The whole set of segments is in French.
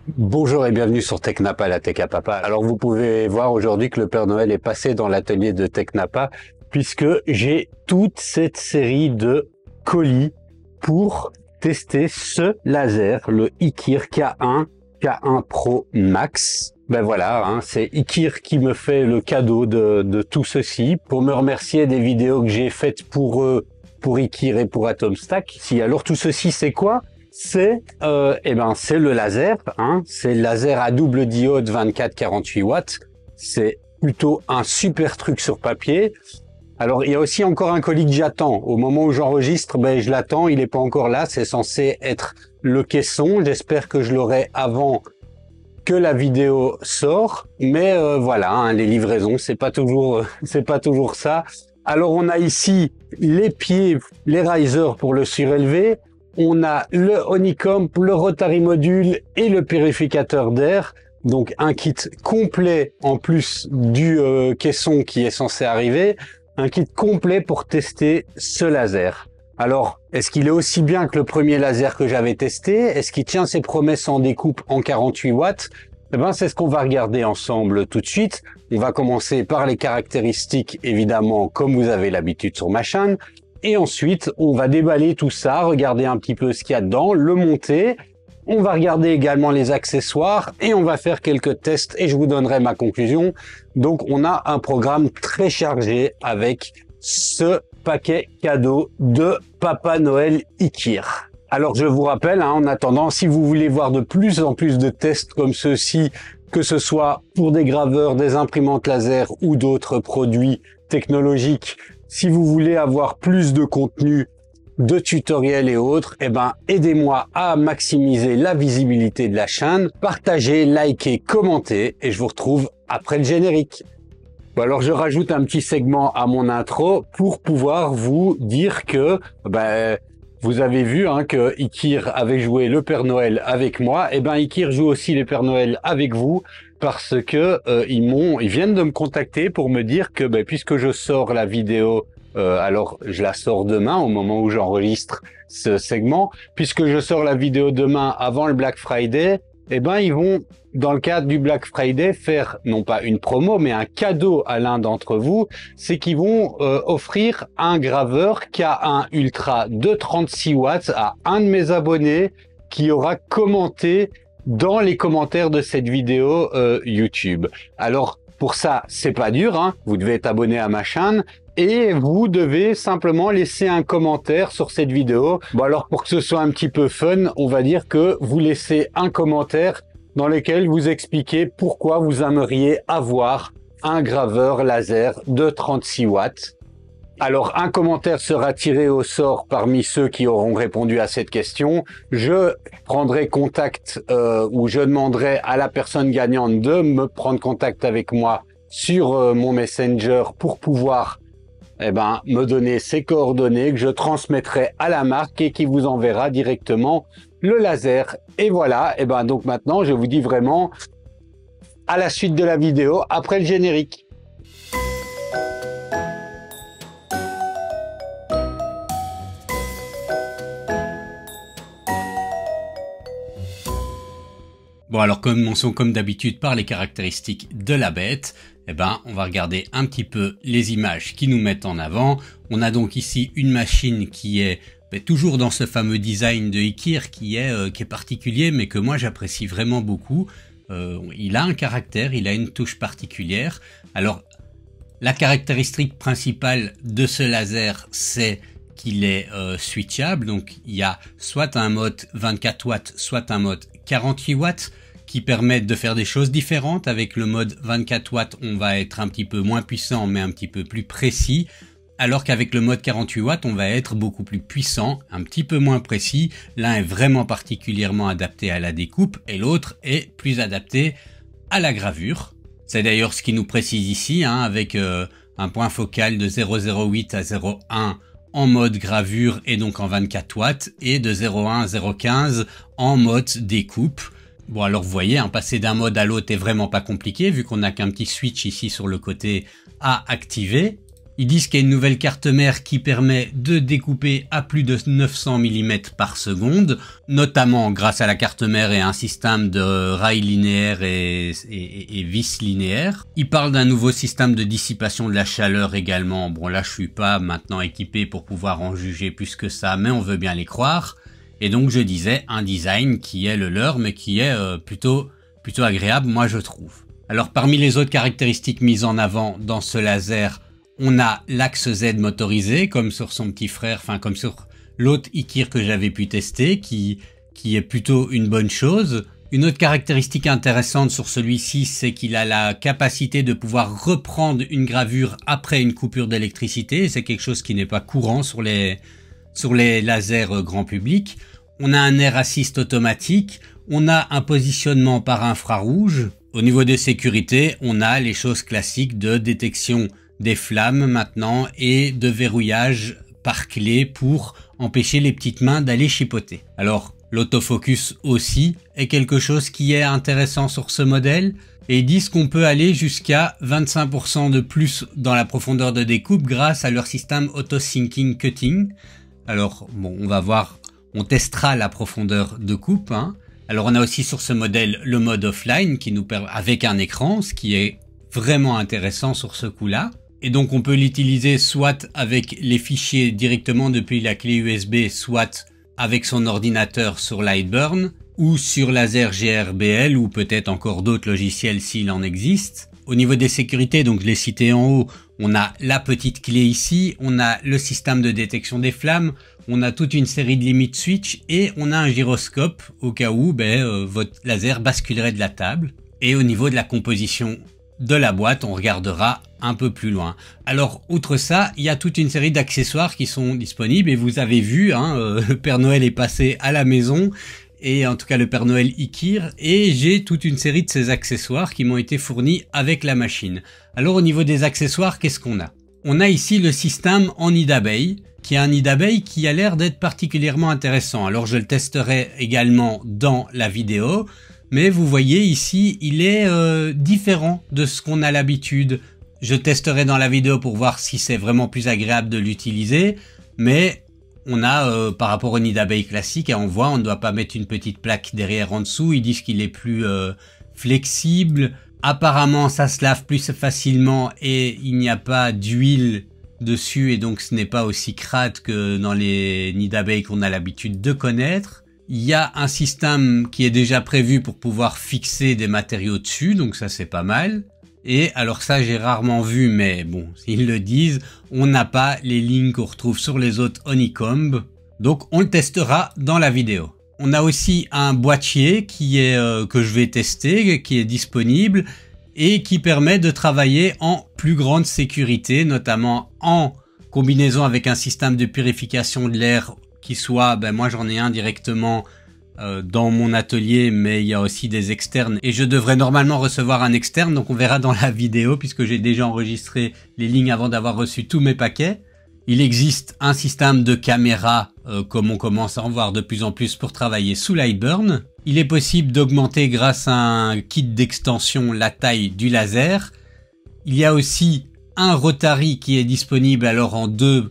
Bonjour et bienvenue sur TechNapa, la Tech à Papa. Alors vous pouvez voir aujourd'hui que le Père Noël est passé dans l'atelier de TechNapa puisque j'ai toute cette série de colis pour tester ce laser, le Ikir K1 Pro Max. Ben voilà, hein, c'est Ikir qui me fait le cadeau de tout ceci pour me remercier des vidéos que j'ai faites pour eux, pour Ikir et pour Atomstack. Alors tout ceci c'est quoi? C'est c'est le laser, hein, c'est le laser à double diode 24-48 watts. C'est plutôt un super truc sur papier. Alors il y a aussi encore un colis que j'attends. Au moment où j'enregistre, je l'attends, il n'est pas encore là. C'est censé être le caisson. J'espère que je l'aurai avant que la vidéo sort. Mais voilà, hein, les livraisons, c'est pas toujours ça. Alors on a ici les pieds, les risers pour le surélever. On a le honeycomb, le rotary module et le purificateur d'air. Donc un kit complet en plus du caisson qui est censé arriver. Un kit complet pour tester ce laser. Alors, est-ce qu'il est aussi bien que le premier laser que j'avais testé? Est-ce qu'il tient ses promesses en découpe en 48 watts? C'est ce qu'on va regarder ensemble tout de suite. On va commencer par les caractéristiques, évidemment, comme vous avez l'habitude sur ma chaîne. Et ensuite, on va déballer tout ça, regarder un petit peu ce qu'il y a dedans, le monter. On va regarder également les accessoires et on va faire quelques tests et je vous donnerai ma conclusion. Donc, on a un programme très chargé avec ce paquet cadeau de Papa Noël Ikir. Alors, je vous rappelle, en attendant, si vous voulez voir de plus en plus de tests comme ceux-ci, que ce soit pour des graveurs, des imprimantes laser ou d'autres produits technologiques, si vous voulez avoir plus de contenu, de tutoriels et autres, aidez-moi à maximiser la visibilité de la chaîne, partagez, likez, commentez et je vous retrouve après le générique. Bon, alors je rajoute un petit segment à mon intro pour pouvoir vous dire que vous avez vu que Ikir avait joué le Père Noël avec moi, Ikir joue aussi le Père Noël avec vous parce que ils viennent de me contacter pour me dire que puisque je sors la vidéo, alors je la sors demain au moment où j'enregistre ce segment, puisque je sors la vidéo demain avant le Black Friday, ils vont dans le cadre du Black Friday faire non pas une promo mais un cadeau à l'un d'entre vous, c'est qu'ils vont offrir un graveur K1 Ultra de 36 watts à un de mes abonnés qui aura commenté dans les commentaires de cette vidéo YouTube. Alors pour ça, c'est pas dur, vous devez être abonné à ma chaîne et vous devez simplement laisser un commentaire sur cette vidéo. Bon alors pour que ce soit un petit peu fun, on va dire que vous laissez un commentaire dans lequel vous expliquez pourquoi vous aimeriez avoir un graveur laser de 36 watts. Alors, un commentaire sera tiré au sort parmi ceux qui auront répondu à cette question. Je prendrai contact ou je demanderai à la personne gagnante de me prendre contact avec moi sur mon Messenger pour pouvoir me donner ses coordonnées que je transmettrai à la marque et qui vous enverra directement le laser. Et voilà, donc maintenant, je vous dis vraiment à la suite de la vidéo après le générique. Bon alors commençons comme d'habitude par les caractéristiques de la bête. On va regarder un petit peu les images qui nous mettent en avant. On a donc ici une machine qui est toujours dans ce fameux design de Ikir qui est particulier mais que moi j'apprécie vraiment beaucoup. Il a un caractère, il a une touche particulière. Alors la caractéristique principale de ce laser c'est qu'il est switchable, donc il y a soit un mode 24 watts, soit un mode 48 watts qui permettent de faire des choses différentes. Avec le mode 24 watts, on va être un petit peu moins puissant mais un petit peu plus précis, alors qu'avec le mode 48 watts, on va être beaucoup plus puissant, un petit peu moins précis. L'un est vraiment particulièrement adapté à la découpe et l'autre est plus adapté à la gravure. C'est d'ailleurs ce qui nous précise ici, avec un point focal de 0,08 à 0,1 en mode gravure et donc en 24 watts et de 0,1 à 0,15 en mode découpe. Bon alors vous voyez, passer d'un mode à l'autre est vraiment pas compliqué vu qu'on n'a qu'un petit switch ici sur le côté à activer. Ils disent qu'il y a une nouvelle carte mère qui permet de découper à plus de 900 mm par seconde, notamment grâce à la carte mère et à un système de rails linéaires et vis linéaires. Ils parlent d'un nouveau système de dissipation de la chaleur également. Bon là je suis pas maintenant équipé pour pouvoir en juger plus que ça, mais on veut bien les croire. Et donc je disais un design qui est le leur, mais qui est plutôt agréable, moi je trouve. Alors parmi les autres caractéristiques mises en avant dans ce laser, on a l'axe Z motorisé, comme sur son petit frère, enfin comme sur l'autre Ikir que j'avais pu tester, qui est plutôt une bonne chose. Une autre caractéristique intéressante sur celui-ci, c'est qu'il a la capacité de pouvoir reprendre une gravure après une coupure d'électricité. C'est quelque chose qui n'est pas courant sur les lasers grand public. On a un air assist automatique, on a un positionnement par infrarouge. Au niveau des sécurités, on a les choses classiques de détection des flammes maintenant et de verrouillage par clé pour empêcher les petites mains d'aller chipoter. Alors l'autofocus aussi est quelque chose qui est intéressant sur ce modèle et ils disent qu'on peut aller jusqu'à 25% de plus dans la profondeur de découpe grâce à leur système auto-syncing cutting. Alors bon, on va voir, on testera la profondeur de coupe, hein. Alors on a aussi sur ce modèle le mode offline qui nous permet avec un écran, ce qui est vraiment intéressant sur ce coup-là. Et donc on peut l'utiliser soit avec les fichiers directement depuis la clé USB, soit avec son ordinateur sur Lightburn, ou sur Laser GRBL, ou peut-être encore d'autres logiciels s'il en existe. Au niveau des sécurités, donc je l'ai cité en haut, on a la petite clé ici, on a le système de détection des flammes, on a toute une série de limit switch et on a un gyroscope au cas où votre laser basculerait de la table. Et au niveau de la composition de la boîte, on regardera un peu plus loin. Alors, outre ça, il y a toute une série d'accessoires qui sont disponibles et vous avez vu, hein, le Père Noël est passé à la maison et en tout cas le Père Noël Ikir et j'ai toute une série de ces accessoires qui m'ont été fournis avec la machine. Alors, au niveau des accessoires, qu'est-ce qu'on a? On a ici le système en nid d'abeille, qui est un nid d'abeille qui a l'air d'être particulièrement intéressant. Alors, je le testerai également dans la vidéo. Mais vous voyez ici, il est différent de ce qu'on a l'habitude. Je testerai dans la vidéo pour voir si c'est vraiment plus agréable de l'utiliser. Mais on a, par rapport au nid d'abeille classique, et on voit, on ne doit pas mettre une petite plaque derrière en dessous. Ils disent qu'il est plus flexible. Apparemment, ça se lave plus facilement et il n'y a pas d'huile dessus. Et donc, ce n'est pas aussi crade que dans les nids d'abeilles qu'on a l'habitude de connaître. Il y a un système qui est déjà prévu pour pouvoir fixer des matériaux dessus, donc ça c'est pas mal. Et alors ça j'ai rarement vu, mais bon, s'ils le disent, on n'a pas les lignes qu'on retrouve sur les autres honeycomb, donc on le testera dans la vidéo. On a aussi un boîtier qui est que je vais tester, qui est disponible et qui permet de travailler en plus grande sécurité, notamment en combinaison avec un système de purification de l'air qui soit, moi j'en ai un directement dans mon atelier, mais il y a aussi des externes et je devrais normalement recevoir un externe, donc on verra dans la vidéo puisque j'ai déjà enregistré les lignes avant d'avoir reçu tous mes paquets. Il existe un système de caméra comme on commence à en voir de plus en plus pour travailler sous Lightburn. Il est possible d'augmenter grâce à un kit d'extension la taille du laser. Il y a aussi un Rotary qui est disponible alors en deux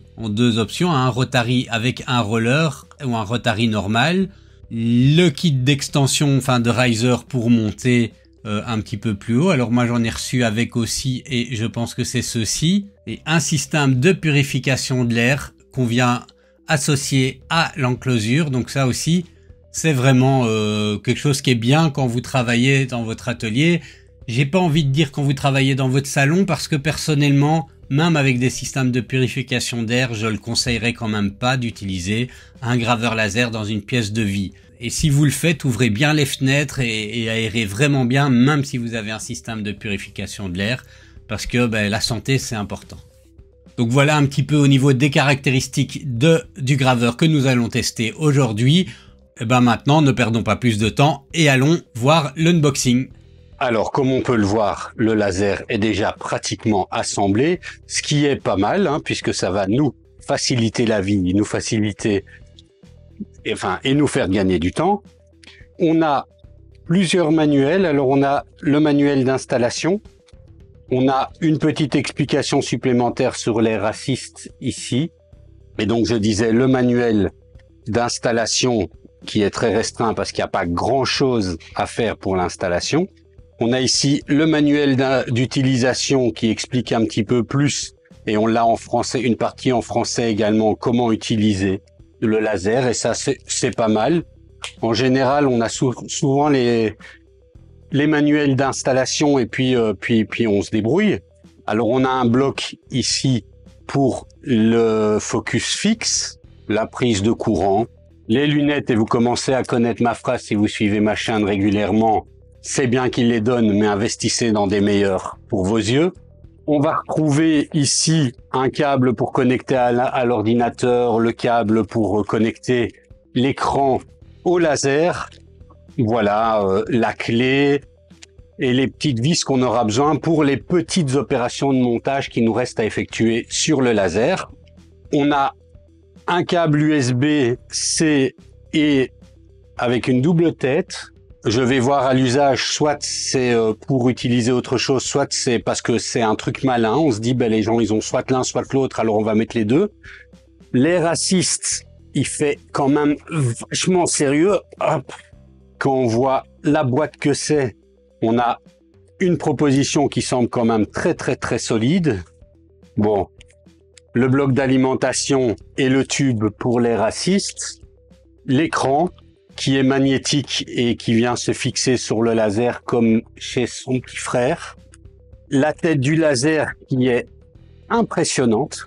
options, un Rotary avec un roller ou un Rotary normal, le kit d'extension, enfin de riser pour monter un petit peu plus haut. Alors moi j'en ai reçu avec aussi et je pense que c'est ceci, et un système de purification de l'air qu'on vient associer à l'enclosure. Donc ça aussi c'est vraiment quelque chose qui est bien quand vous travaillez dans votre atelier. J'ai pas envie de dire quand vous travaillez dans votre salon parce que personnellement, même avec des systèmes de purification d'air, je le conseillerais quand même pas d'utiliser un graveur laser dans une pièce de vie. Et si vous le faites, ouvrez bien les fenêtres et aérez vraiment bien, même si vous avez un système de purification de l'air, parce que la santé c'est important. Donc voilà un petit peu au niveau des caractéristiques du graveur que nous allons tester aujourd'hui. Et maintenant, ne perdons pas plus de temps et allons voir l'unboxing. Alors, comme on peut le voir, le laser est déjà pratiquement assemblé, ce qui est pas mal, hein, puisque ça va nous faciliter la vie, nous faciliter, et nous faire gagner du temps. On a plusieurs manuels. Alors, on a le manuel d'installation. On a une petite explication supplémentaire sur les racistes ici. Et donc, je disais le manuel d'installation qui est très restreint parce qu'il n'y a pas grand-chose à faire pour l'installation. On a ici le manuel d'utilisation qui explique un petit peu plus, et on l'a en français, une partie en français également, comment utiliser le laser, et ça c'est pas mal. En général, on a souvent les manuels d'installation et puis on se débrouille. Alors on a un bloc ici pour le focus fixe, la prise de courant, les lunettes, et vous commencez à connaître ma phrase si vous suivez ma chaîne régulièrement, c'est bien qu'il les donne, mais investissez dans des meilleurs pour vos yeux. On va retrouver ici un câble pour connecter à l'ordinateur, le câble pour connecter l'écran au laser. Voilà, la clé et les petites vis qu'on aura besoin pour les petites opérations de montage qui nous restent à effectuer sur le laser. On a un câble USB-C et avec une double tête. Je vais voir à l'usage, soit c'est pour utiliser autre chose, soit c'est parce que c'est un truc malin. On se dit, ben, les gens, ils ont soit l'un, soit l'autre, alors on va mettre les deux. Les racistes, il fait quand même vachement sérieux. Hop. Quand on voit la boîte que c'est, on a une proposition qui semble quand même très, très, très solide. Bon, le bloc d'alimentation et le tube pour les racistes. L'écran qui est magnétique et qui vient se fixer sur le laser comme chez son petit frère. La tête du laser qui est impressionnante.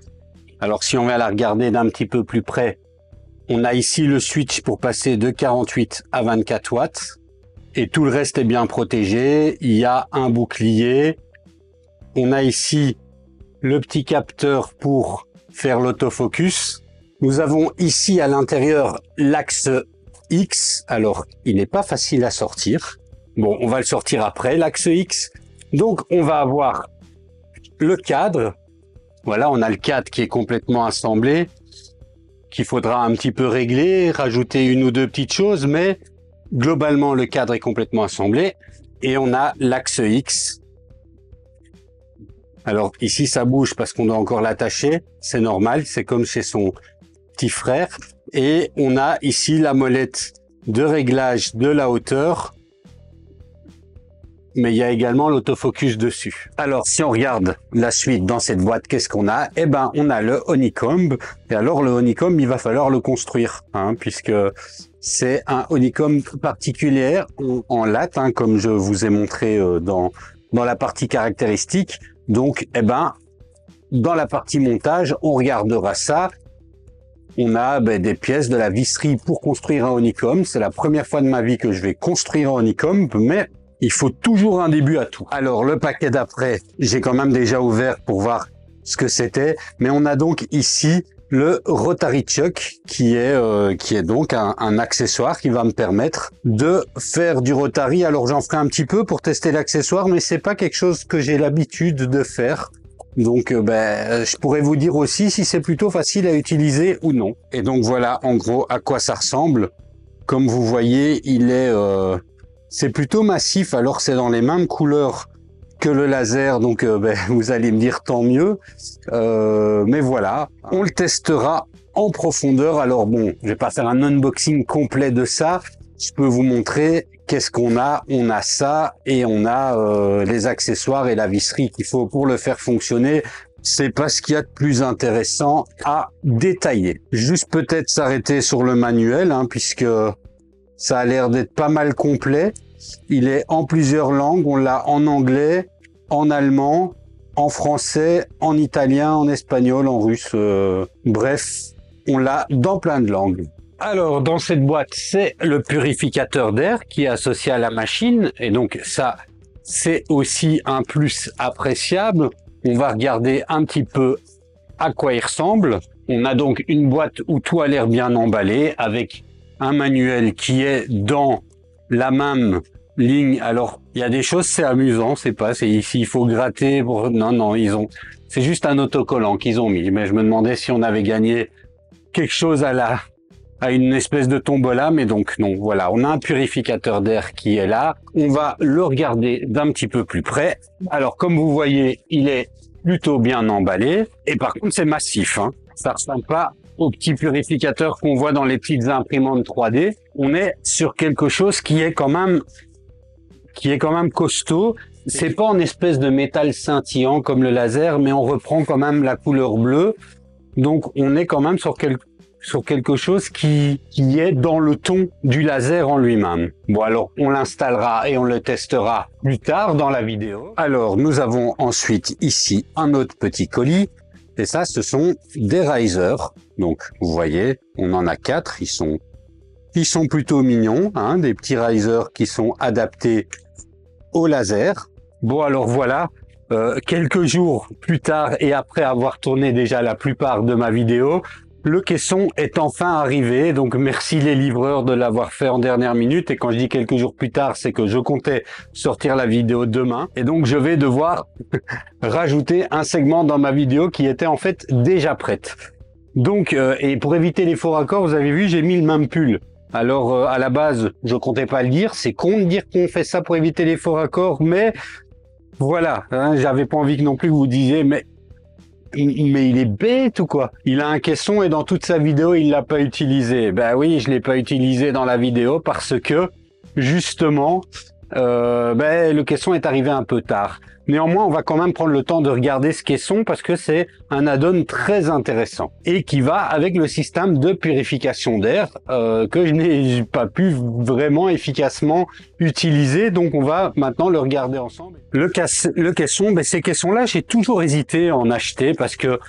Alors si on va la regarder d'un petit peu plus près, on a ici le switch pour passer de 48 à 24 watts. Et tout le reste est bien protégé. Il y a un bouclier. On a ici le petit capteur pour faire l'autofocus. Nous avons ici à l'intérieur l'axe X, alors il n'est pas facile à sortir. Bon, on va le sortir après, l'axe X. Donc on va avoir le cadre. Voilà, on a le cadre qui est complètement assemblé, qu'il faudra un petit peu régler, rajouter une ou deux petites choses, mais globalement le cadre est complètement assemblé. Et on a l'axe X. Alors ici ça bouge parce qu'on doit encore l'attacher, c'est normal, c'est comme chez son petit frère. Et on a ici la molette de réglage de la hauteur, mais il y a également l'autofocus dessus. Alors si on regarde la suite dans cette boîte, qu'est-ce qu'on a? Eh ben on a le honeycomb, et alors le honeycomb il va falloir le construire, puisque c'est un honeycomb particulier en latte, comme je vous ai montré dans la partie caractéristique. Donc eh ben dans la partie montage on regardera ça. On a des pièces, de la visserie pour construire un honeycomb. C'est la première fois de ma vie que je vais construire un honeycomb, mais il faut toujours un début à tout. Alors le paquet d'après, j'ai quand même déjà ouvert pour voir ce que c'était, mais on a donc ici le Rotary Chuck qui est donc un accessoire qui va me permettre de faire du Rotary. Alors j'en ferai un petit peu pour tester l'accessoire, mais c'est pas quelque chose que j'ai l'habitude de faire. Donc je pourrais vous dire aussi si c'est plutôt facile à utiliser ou non. Et donc voilà en gros à quoi ça ressemble. Comme vous voyez, c'est plutôt massif, alors c'est dans les mêmes couleurs que le laser, donc vous allez me dire tant mieux. Mais voilà, on le testera en profondeur. Alors bon, je vais pas faire un unboxing complet de ça. Je peux vous montrer qu'est-ce qu'on a. On a ça et on a les accessoires et la visserie qu'il faut pour le faire fonctionner. C'est pas ce qu'il y a de plus intéressant à détailler. Juste peut-être s'arrêter sur le manuel, puisque ça a l'air d'être pas mal complet. Il est en plusieurs langues. On l'a en anglais, en allemand, en français, en italien, en espagnol, en russe. Bref, on l'a dans plein de langues. Alors, dans cette boîte, c'est le purificateur d'air qui est associé à la machine. Et donc, ça, c'est aussi un plus appréciable. On va regarder un petit peu à quoi il ressemble. On a donc une boîte où tout a l'air bien emballé avec un manuel qui est dans la même ligne. Alors, il y a des choses, c'est amusant, c'est ici, il faut gratter pour... Non, c'est juste un autocollant qu'ils ont mis. Mais je me demandais si on avait gagné quelque chose à à une espèce de tombola, mais donc non, voilà, on a un purificateur d'air qui est là. On va le regarder d'un petit peu plus près. Alors, comme vous voyez, il est plutôt bien emballé. Et par contre, c'est massif, hein. Ça ressemble pas au petit purificateur qu'on voit dans les petites imprimantes 3D. On est sur quelque chose qui est quand même costaud. C'est pas en espèce de métal scintillant comme le laser, mais on reprend quand même la couleur bleue. Donc, on est quand même sur quelque chose qui est dans le ton du laser en lui-même. Bon, alors, on l'installera et on le testera plus tard dans la vidéo. Alors, nous avons ensuite ici un autre petit colis. Et ça, ce sont des risers. Donc, vous voyez, on en a 4. Ils sont plutôt mignons, hein, des petits risers qui sont adaptés au laser. Bon, alors voilà, quelques jours plus tard et après avoir tourné déjà la plupart de ma vidéo, le caisson est enfin arrivé. Donc, merci les livreurs de l'avoir fait en dernière minute. Et quand je dis quelques jours plus tard, c'est que je comptais sortir la vidéo demain. Et donc, je vais devoir rajouter un segment dans ma vidéo qui était en fait déjà prête. Donc, et pour éviter les faux raccords, vous avez vu, j'ai mis le même pull. Alors, à la base, je comptais pas le dire. C'est con de dire qu'on fait ça pour éviter les faux raccords, mais voilà, hein, j'avais pas envie que non plus vous disiez, mais il est bête ou quoi? Il a un caisson et dans toute sa vidéo, il l'a pas utilisé. Ben oui, je l'ai pas utilisé dans la vidéo parce que, justement, le caisson est arrivé un peu tard. Néanmoins, on va quand même prendre le temps de regarder ce caisson parce que c'est un add-on très intéressant et qui va avec le système de purification d'air que je n'ai pas pu vraiment efficacement utiliser. Donc, on va maintenant le regarder ensemble. Le caisson, ces caissons-là, j'ai toujours hésité à en acheter parce que,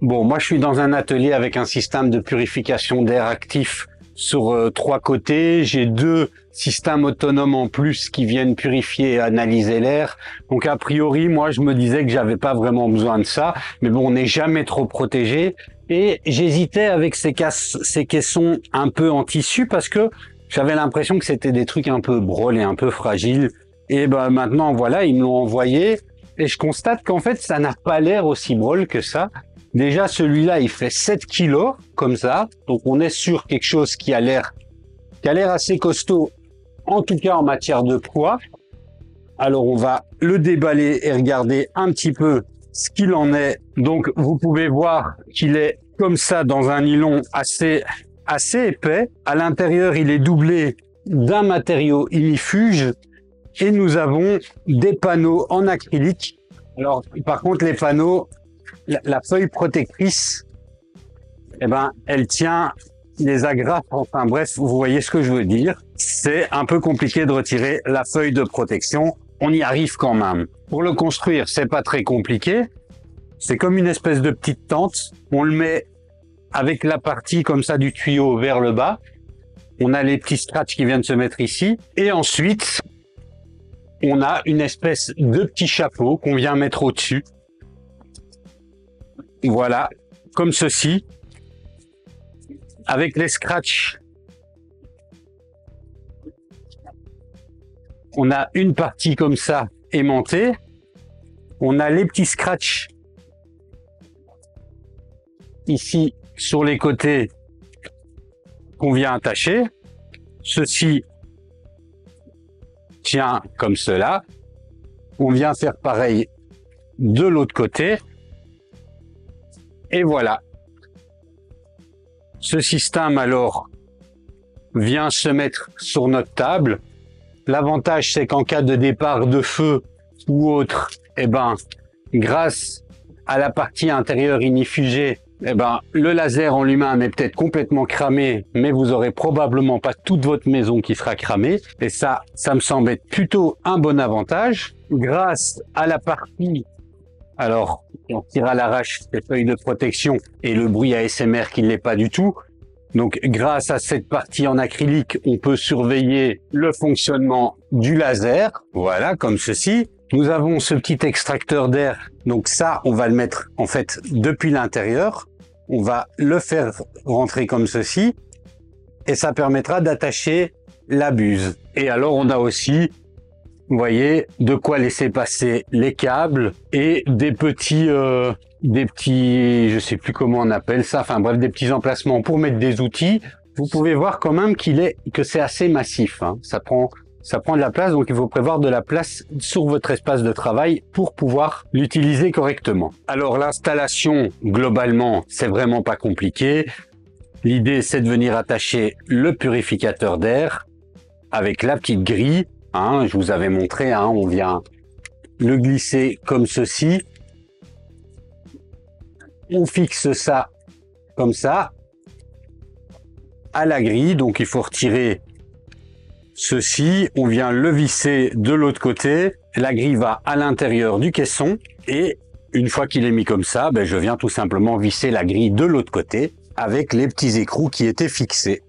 bon, moi, je suis dans un atelier avec un système de purification d'air actif sur 3 côtés. J'ai 2 systèmes autonomes en plus qui viennent purifier et analyser l'air. Donc a priori, moi je me disais que j'avais pas vraiment besoin de ça, mais bon, on n'est jamais trop protégé. Et j'hésitais avec ces caissons un peu en tissu parce que j'avais l'impression que c'était des trucs un peu brôles et un peu fragiles. Et ben maintenant voilà, ils me l'ont envoyé et je constate qu'en fait ça n'a pas l'air aussi brôle que ça. Déjà, celui-là, il fait 7 kilos, comme ça. Donc, on est sur quelque chose qui a l'air assez costaud, en tout cas en matière de poids. Alors, on va le déballer et regarder un petit peu ce qu'il en est. Donc, vous pouvez voir qu'il est comme ça dans un nylon assez épais. À l'intérieur, il est doublé d'un matériau ignifuge. Et nous avons des panneaux en acrylique. Alors, par contre, les panneaux... La feuille protectrice, eh ben, elle tient les agrafes. Enfin bref, vous voyez ce que je veux dire. C'est un peu compliqué de retirer la feuille de protection. On y arrive quand même. Pour le construire, c'est pas très compliqué. C'est comme une espèce de petite tente. On le met avec la partie comme ça du tuyau vers le bas. On a les petits scratchs qui viennent se mettre ici. Et ensuite, on a une espèce de petit chapeau qu'on vient mettre au-dessus. Voilà, comme ceci, avec les scratchs. On a une partie comme ça aimantée. On a les petits scratchs ici sur les côtés qu'on vient attacher. Ceci tient comme cela. On vient faire pareil de l'autre côté. Et voilà. Ce système alors vient se mettre sur notre table. L'avantage, c'est qu'en cas de départ de feu ou autre, eh ben, grâce à la partie intérieure ignifugée, eh ben, le laser en lui-même est peut-être complètement cramé, mais vous aurez probablement pas toute votre maison qui sera cramée. Et ça me semble être plutôt un bon avantage. Grâce à la partie, alors, on tire à l'arrache les feuilles de protection et le bruit ASMR qui ne l'est pas du tout. Donc, grâce à cette partie en acrylique, on peut surveiller le fonctionnement du laser. Voilà, comme ceci. Nous avons ce petit extracteur d'air. Donc ça, on va le mettre en fait depuis l'intérieur. On va le faire rentrer comme ceci. Et ça permettra d'attacher la buse. Et alors, on a aussi Vous voyez, de quoi laisser passer les câbles et des petits, je sais plus comment on appelle ça, enfin bref, des petits emplacements pour mettre des outils. Vous pouvez voir quand même que c'est assez massif, hein. Ça prend de la place, donc il faut prévoir de la place sur votre espace de travail pour pouvoir l'utiliser correctement. Alors l'installation, globalement, c'est vraiment pas compliqué. L'idée, c'est de venir attacher le purificateur d'air avec la petite grille. Hein, je vous avais montré, hein, on vient le glisser comme ceci. On fixe ça comme ça à la grille. Donc il faut retirer ceci. On vient le visser de l'autre côté. La grille va à l'intérieur du caisson. Et une fois qu'il est mis comme ça, ben, je viens tout simplement visser la grille de l'autre côté avec les petits écrous qui étaient fixés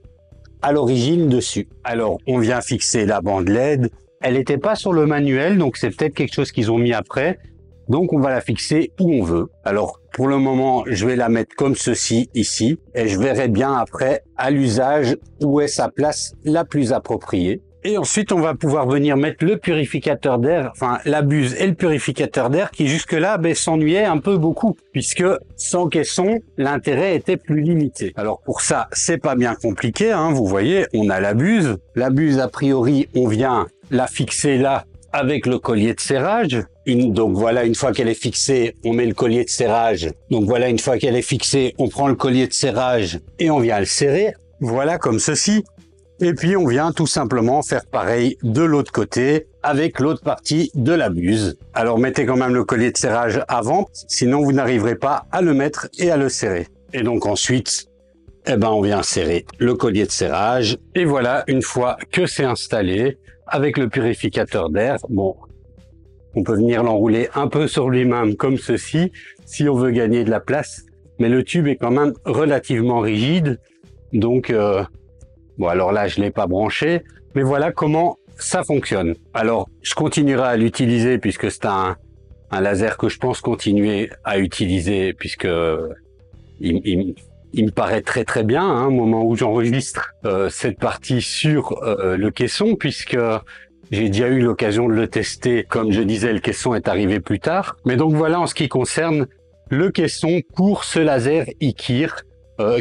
à l'origine dessus. Alors, on vient fixer la bande LED. Elle n'était pas sur le manuel, donc c'est peut-être quelque chose qu'ils ont mis après. Donc, on va la fixer où on veut. Alors, pour le moment, je vais la mettre comme ceci, ici. Et je verrai bien après, à l'usage, où est sa place la plus appropriée. Et ensuite, on va pouvoir venir mettre le purificateur d'air, enfin la buse et le purificateur d'air qui jusque-là s'ennuyait un peu beaucoup, puisque sans caisson, l'intérêt était plus limité. Alors pour ça, c'est pas bien compliqué, hein, vous voyez, on a la buse. La buse, a priori, on vient la fixer là avec le collier de serrage. Donc voilà, une fois qu'elle est fixée, on met le collier de serrage. Donc voilà, une fois qu'elle est fixée, on prend le collier de serrage et on vient le serrer. Voilà, comme ceci. Et puis on vient tout simplement faire pareil de l'autre côté avec l'autre partie de la buse. Alors mettez quand même le collier de serrage avant, sinon vous n'arriverez pas à le mettre et à le serrer. Et donc ensuite, on vient serrer le collier de serrage. Et voilà, une fois que c'est installé, avec le purificateur d'air, bon, on peut venir l'enrouler un peu sur lui-même comme ceci, si on veut gagner de la place. Mais le tube est quand même relativement rigide, donc... Bon, alors là, je l'ai pas branché, mais voilà comment ça fonctionne. Alors, je continuerai à l'utiliser puisque c'est un laser que je pense continuer à utiliser puisque il me paraît très très bien, hein, au moment où j'enregistre cette partie sur le caisson, puisque j'ai déjà eu l'occasion de le tester. Comme je disais, le caisson est arrivé plus tard. Mais donc voilà en ce qui concerne le caisson pour ce laser IKIR.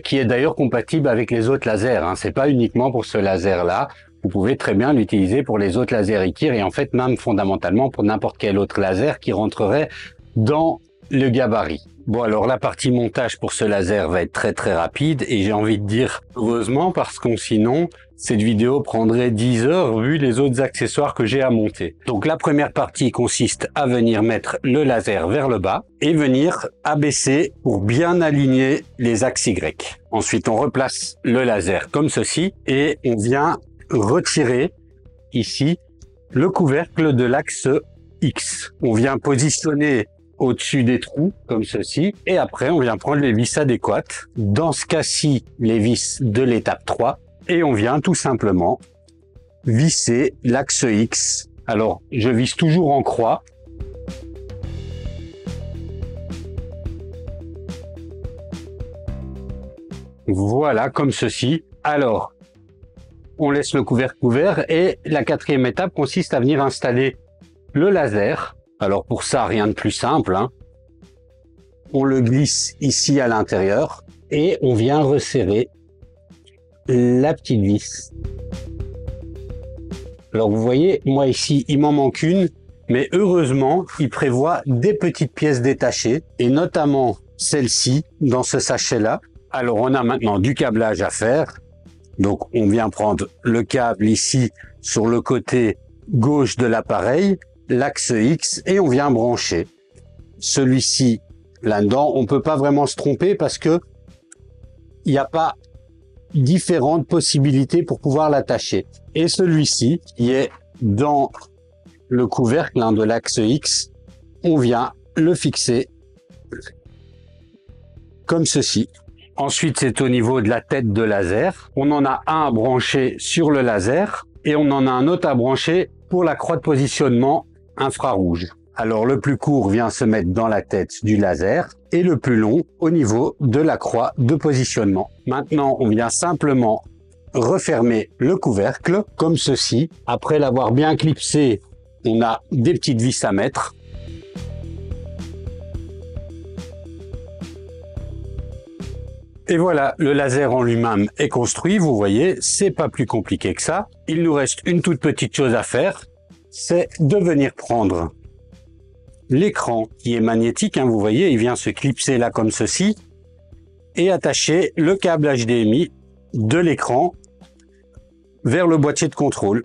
Qui est d'ailleurs compatible avec les autres lasers, hein. C'est pas uniquement pour ce laser-là. Vous pouvez très bien l'utiliser pour les autres lasers IKIR et en fait même fondamentalement pour n'importe quel autre laser qui rentrerait dans le gabarit. Bon, alors la partie montage pour ce laser va être très très rapide et j'ai envie de dire heureusement parce que sinon cette vidéo prendrait 10 heures vu les autres accessoires que j'ai à monter. Donc la première partie consiste à venir mettre le laser vers le bas et venir abaisser pour bien aligner les axes Y. Ensuite on replace le laser comme ceci et on vient retirer ici le couvercle de l'axe X. On vient positionner au-dessus des trous, comme ceci. Et après, on vient prendre les vis adéquates. Dans ce cas-ci, les vis de l'étape 3. Et on vient tout simplement visser l'axe X. Alors, je visse toujours en croix. Voilà, comme ceci. Alors, on laisse le couvercle ouvert. Et la quatrième étape consiste à venir installer le laser. Alors pour ça, rien de plus simple, hein. On le glisse ici à l'intérieur et on vient resserrer la petite vis. Alors vous voyez, moi ici, il m'en manque une, mais heureusement, il prévoit des petites pièces détachées et notamment celle-ci dans ce sachet-là. Alors on a maintenant du câblage à faire. Donc on vient prendre le câble ici sur le côté gauche de l'appareil, l'axe X, et on vient brancher celui-ci là-dedans. On peut pas vraiment se tromper parce que il n'y a pas différentes possibilités pour pouvoir l'attacher. Et celui-ci qui est dans le couvercle de l'axe X, on vient le fixer comme ceci. Ensuite, c'est au niveau de la tête de laser. On en a un à brancher sur le laser et on en a un autre à brancher pour la croix de positionnement infrarouge. Alors le plus court vient se mettre dans la tête du laser et le plus long au niveau de la croix de positionnement. Maintenant, on vient simplement refermer le couvercle comme ceci. Après l'avoir bien clipsé on a des petites vis à mettre. Et voilà, le laser en lui-même est construit, vous voyez, c'est pas plus compliqué que ça. Il nous reste une toute petite chose à faire, c'est de venir prendre l'écran qui est magnétique, hein, vous voyez, il vient se clipser là comme ceci, et attacher le câble HDMI de l'écran vers le boîtier de contrôle.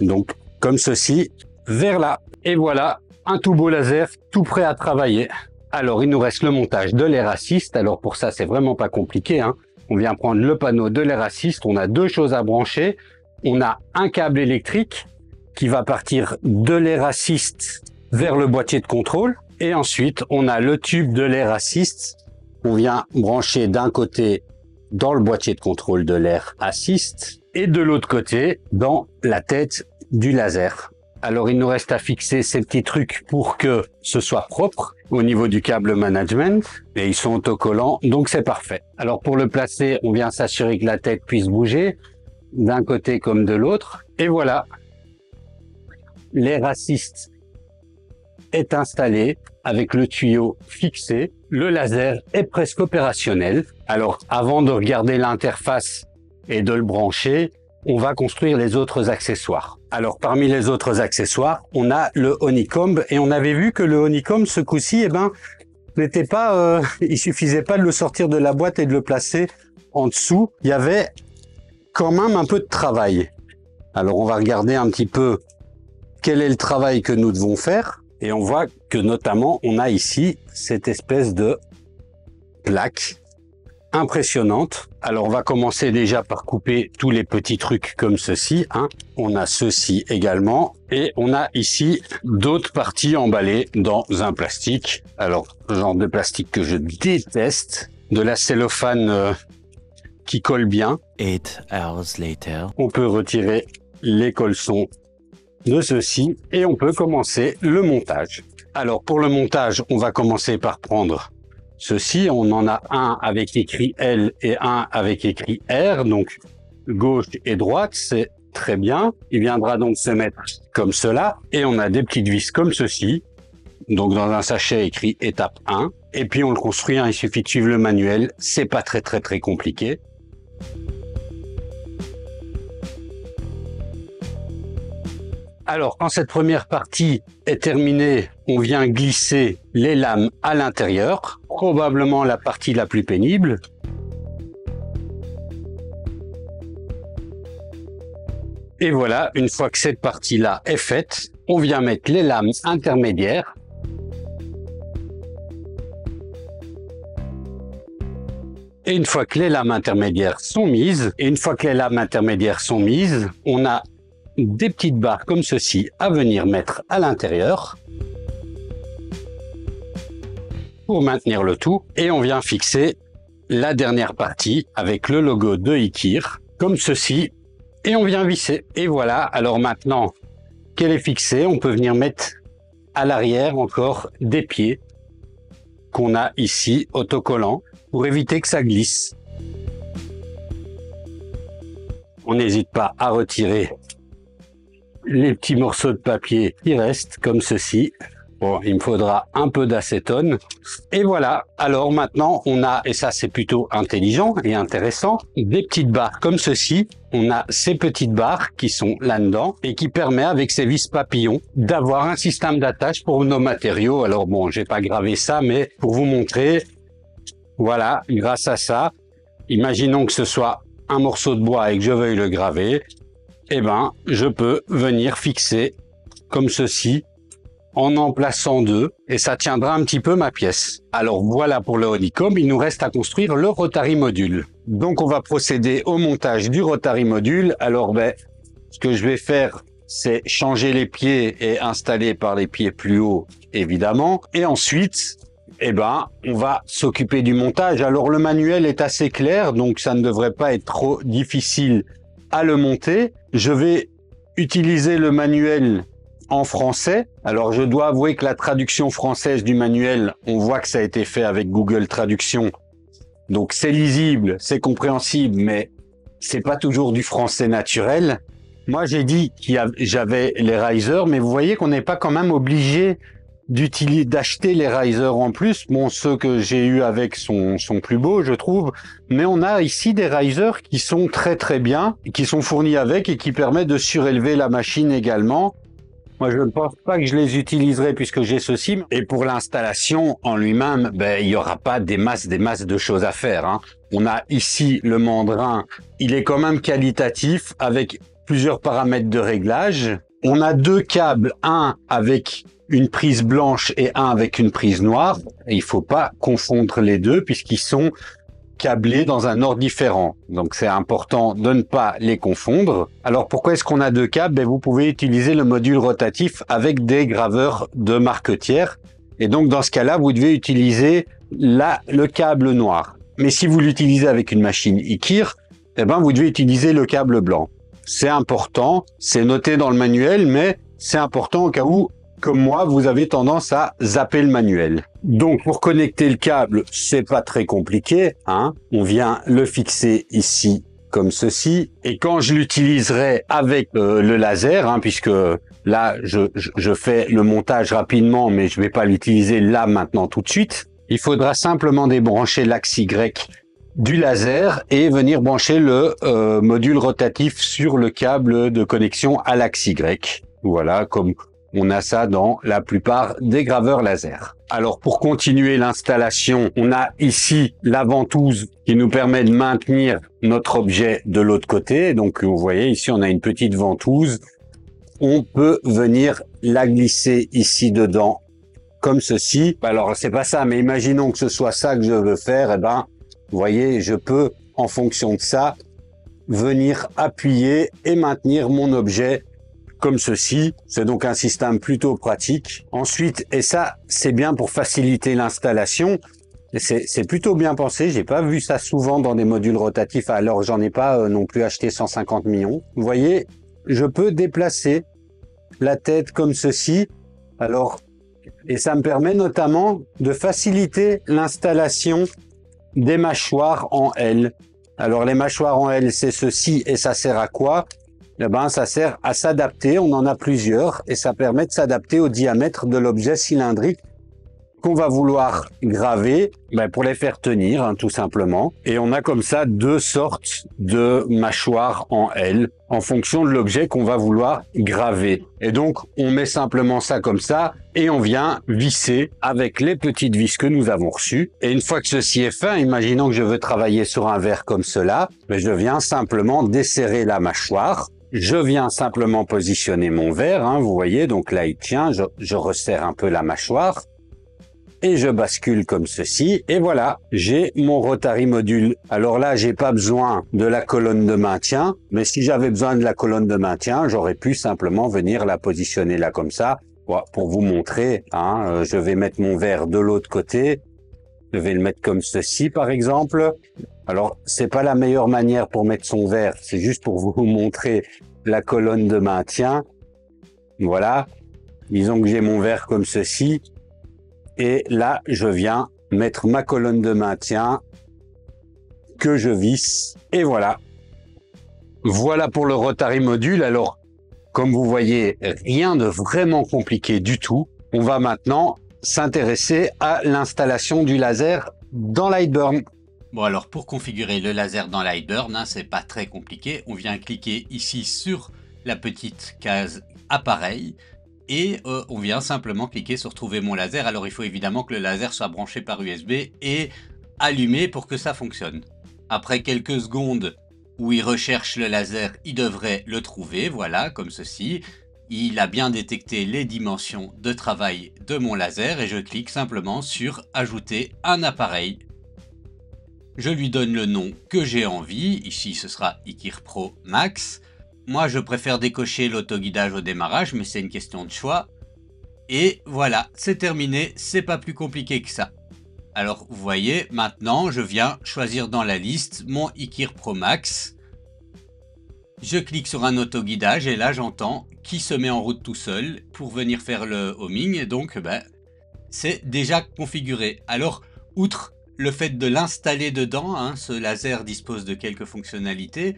Donc, comme ceci, vers là. Et voilà, un tout beau laser, tout prêt à travailler. Alors, il nous reste le montage de l'air assist. Alors, pour ça, c'est vraiment pas compliqué, hein. On vient prendre le panneau de l'air assist. On a deux choses à brancher. On a un câble électrique qui va partir de l'air assist vers le boîtier de contrôle. Et ensuite, on a le tube de l'air assist qu'on vient brancher d'un côté dans le boîtier de contrôle de l'air assist et de l'autre côté dans la tête du laser. Alors, il nous reste à fixer ces petits trucs pour que ce soit propre au niveau du câble management et ils sont autocollants, donc c'est parfait. Alors, pour le placer, on vient s'assurer que la tête puisse bouger d'un côté comme de l'autre. Et voilà, l'air assist est installé avec le tuyau fixé. Le laser est presque opérationnel. Alors, avant de regarder l'interface et de le brancher, on va construire les autres accessoires. Alors, parmi les autres accessoires, on a le honeycomb et on avait vu que le honeycomb, ce coup-ci, n'était pas, il suffisait pas de le sortir de la boîte et de le placer en dessous. Il y avait quand même un peu de travail. Alors, on va regarder un petit peu quel est le travail que nous devons faire et on voit que notamment, on a ici cette espèce de plaque impressionnante. Alors, on va commencer déjà par couper tous les petits trucs comme ceci, hein. On a ceci également et on a ici d'autres parties emballées dans un plastique. Alors, genre de plastique que je déteste, de la cellophane qui colle bien. 8 hours later. On peut retirer les colsons de ceci et on peut commencer le montage. Alors, pour le montage, on va commencer par prendre ceci, on en a un avec écrit L et un avec écrit R, donc gauche et droite, c'est très bien. Il viendra donc se mettre comme cela, et on a des petites vis comme ceci, donc dans un sachet écrit étape 1, et puis on le construit, hein, il suffit de suivre le manuel, c'est pas très compliqué. Alors, quand cette première partie est terminée, on vient glisser les lames à l'intérieur, probablement la partie la plus pénible. Et voilà, une fois que cette partie-là est faite, on vient mettre les lames intermédiaires. Et une fois que les lames intermédiaires sont mises, on a des petites barres comme ceci à venir mettre à l'intérieur pour maintenir le tout. Et on vient fixer la dernière partie avec le logo de Ikir comme ceci et on vient visser. Et voilà, alors maintenant qu'elle est fixée, on peut venir mettre à l'arrière encore des pieds qu'on a ici autocollants pour éviter que ça glisse. On n'hésite pas à retirer les petits morceaux de papier qui restent comme ceci. Bon, il me faudra un peu d'acétone. Et voilà. Alors maintenant, on a, et ça c'est plutôt intelligent et intéressant, des petites barres comme ceci. On a ces petites barres qui sont là-dedans et qui permet avec ces vis papillons d'avoir un système d'attache pour nos matériaux. Alors bon, j'ai pas gravé ça, mais pour vous montrer, voilà, grâce à ça, imaginons que ce soit un morceau de bois et que je veuille le graver, eh ben, je peux venir fixer comme ceci en plaçant deux et ça tiendra un petit peu ma pièce. Alors voilà pour le honeycomb, il nous reste à construire le rotary module. Donc on va procéder au montage du rotary module. Alors ce que je vais faire, c'est changer les pieds et installer par les pieds plus hauts, évidemment. Et ensuite, on va s'occuper du montage. Alors le manuel est assez clair, donc ça ne devrait pas être trop difficile à le monter. Je vais utiliser le manuel en français. Alors je dois avouer que la traduction française du manuel, on voit que ça a été fait avec Google Traduction. Donc c'est lisible, c'est compréhensible, mais c'est pas toujours du français naturel. Moi, j'ai dit j'avais les risers, mais vous voyez qu'on n'est pas quand même obligé d'acheter les risers en plus. Bon, ceux que j'ai eu avec sont plus beaux, je trouve. Mais on a ici des risers qui sont très très bien, qui sont fournis avec et qui permettent de surélever la machine également. Moi, je ne pense pas que je les utiliserai puisque j'ai ceci. Et pour l'installation en lui-même, ben, il n'y aura pas des masses de choses à faire, hein. On a ici le mandrin. Il est quand même qualitatif avec plusieurs paramètres de réglage. On a deux câbles, un avec une prise blanche et un avec une prise noire. Et il faut pas confondre les deux puisqu'ils sont câblés dans un ordre différent. Donc c'est important de ne pas les confondre. Alors pourquoi est-ce qu'on a deux câbles? Ben, vous pouvez utiliser le module rotatif avec des graveurs de marque tiers. Et donc dans ce cas-là, vous devez utiliser le câble noir. Mais si vous l'utilisez avec une machine IKIR, eh ben, vous devez utiliser le câble blanc. C'est important, c'est noté dans le manuel, mais c'est important au cas où, comme moi, vous avez tendance à zapper le manuel. Donc, pour connecter le câble, c'est pas très compliqué, hein. On vient le fixer ici, comme ceci. Et quand je l'utiliserai avec le laser, hein, puisque là, je fais le montage rapidement, mais je vais pas l'utiliser là, maintenant, tout de suite. Il faudra simplement débrancher l'axe Y du laser et venir brancher le module rotatif sur le câble de connexion à l'axe Y. Voilà, comme on a ça dans la plupart des graveurs laser. Alors pour continuer l'installation, on a ici la ventouse qui nous permet de maintenir notre objet de l'autre côté. Donc vous voyez ici on a une petite ventouse. On peut venir la glisser ici dedans comme ceci. Alors c'est pas ça, mais imaginons que ce soit ça que je veux faire. Eh ben, vous voyez, je peux en fonction de ça venir appuyer et maintenir mon objet comme ceci. C'est donc un système plutôt pratique. Ensuite, et ça, c'est bien pour faciliter l'installation. C'est plutôt bien pensé. J'ai pas vu ça souvent dans des modules rotatifs. Alors, j'en ai pas non plus acheté 150 millions. Vous voyez, je peux déplacer la tête comme ceci. Alors, et ça me permet notamment de faciliter l'installation des mâchoires en L. Alors, les mâchoires en L, c'est ceci et ça sert à quoi? Eh ben, ça sert à s'adapter, on en a plusieurs, et ça permet de s'adapter au diamètre de l'objet cylindrique qu'on va vouloir graver, pour les faire tenir, hein, tout simplement. Et on a comme ça deux sortes de mâchoires en L, en fonction de l'objet qu'on va vouloir graver. Et donc, on met simplement ça comme ça, et on vient visser avec les petites vis que nous avons reçues. Et une fois que ceci est fait, imaginons que je veux travailler sur un verre comme cela, je viens simplement desserrer la mâchoire. Je viens simplement positionner mon verre, hein, vous voyez, donc là il tient, je resserre un peu la mâchoire et je bascule comme ceci et voilà, j'ai mon Rotary module. Alors là, j'ai pas besoin de la colonne de maintien, mais si j'avais besoin de la colonne de maintien, j'aurais pu simplement venir la positionner là comme ça, pour vous montrer, hein, je vais mettre mon verre de l'autre côté, je vais le mettre comme ceci par exemple. Alors, c'est pas la meilleure manière pour mettre son verre, c'est juste pour vous montrer la colonne de maintien. Voilà. Disons que j'ai mon verre comme ceci. Et là, je viens mettre ma colonne de maintien que je visse. Et voilà. Voilà pour le Rotary module. Alors, comme vous voyez, rien de vraiment compliqué du tout. On va maintenant s'intéresser à l'installation du laser dans Lightburn. Bon alors pour configurer le laser dans Lightburn, hein, c'est pas très compliqué, on vient cliquer ici sur la petite case appareil et on vient simplement cliquer sur trouver mon laser. Alors il faut évidemment que le laser soit branché par USB et allumé pour que ça fonctionne. Après quelques secondes où il recherche le laser, il devrait le trouver, voilà comme ceci. Il a bien détecté les dimensions de travail de mon laser et je clique simplement sur ajouter un appareil. Je lui donne le nom que j'ai envie, ici ce sera IKIR Pro Max. Moi je préfère décocher l'autoguidage au démarrage, mais c'est une question de choix. Et voilà, c'est terminé, c'est pas plus compliqué que ça. Alors vous voyez, maintenant je viens choisir dans la liste mon IKIR Pro Max. Je clique sur un autoguidage et là j'entends qui se met en route tout seul pour venir faire le homing. Donc c'est déjà configuré. Alors outre le fait de l'installer dedans, hein, ce laser dispose de quelques fonctionnalités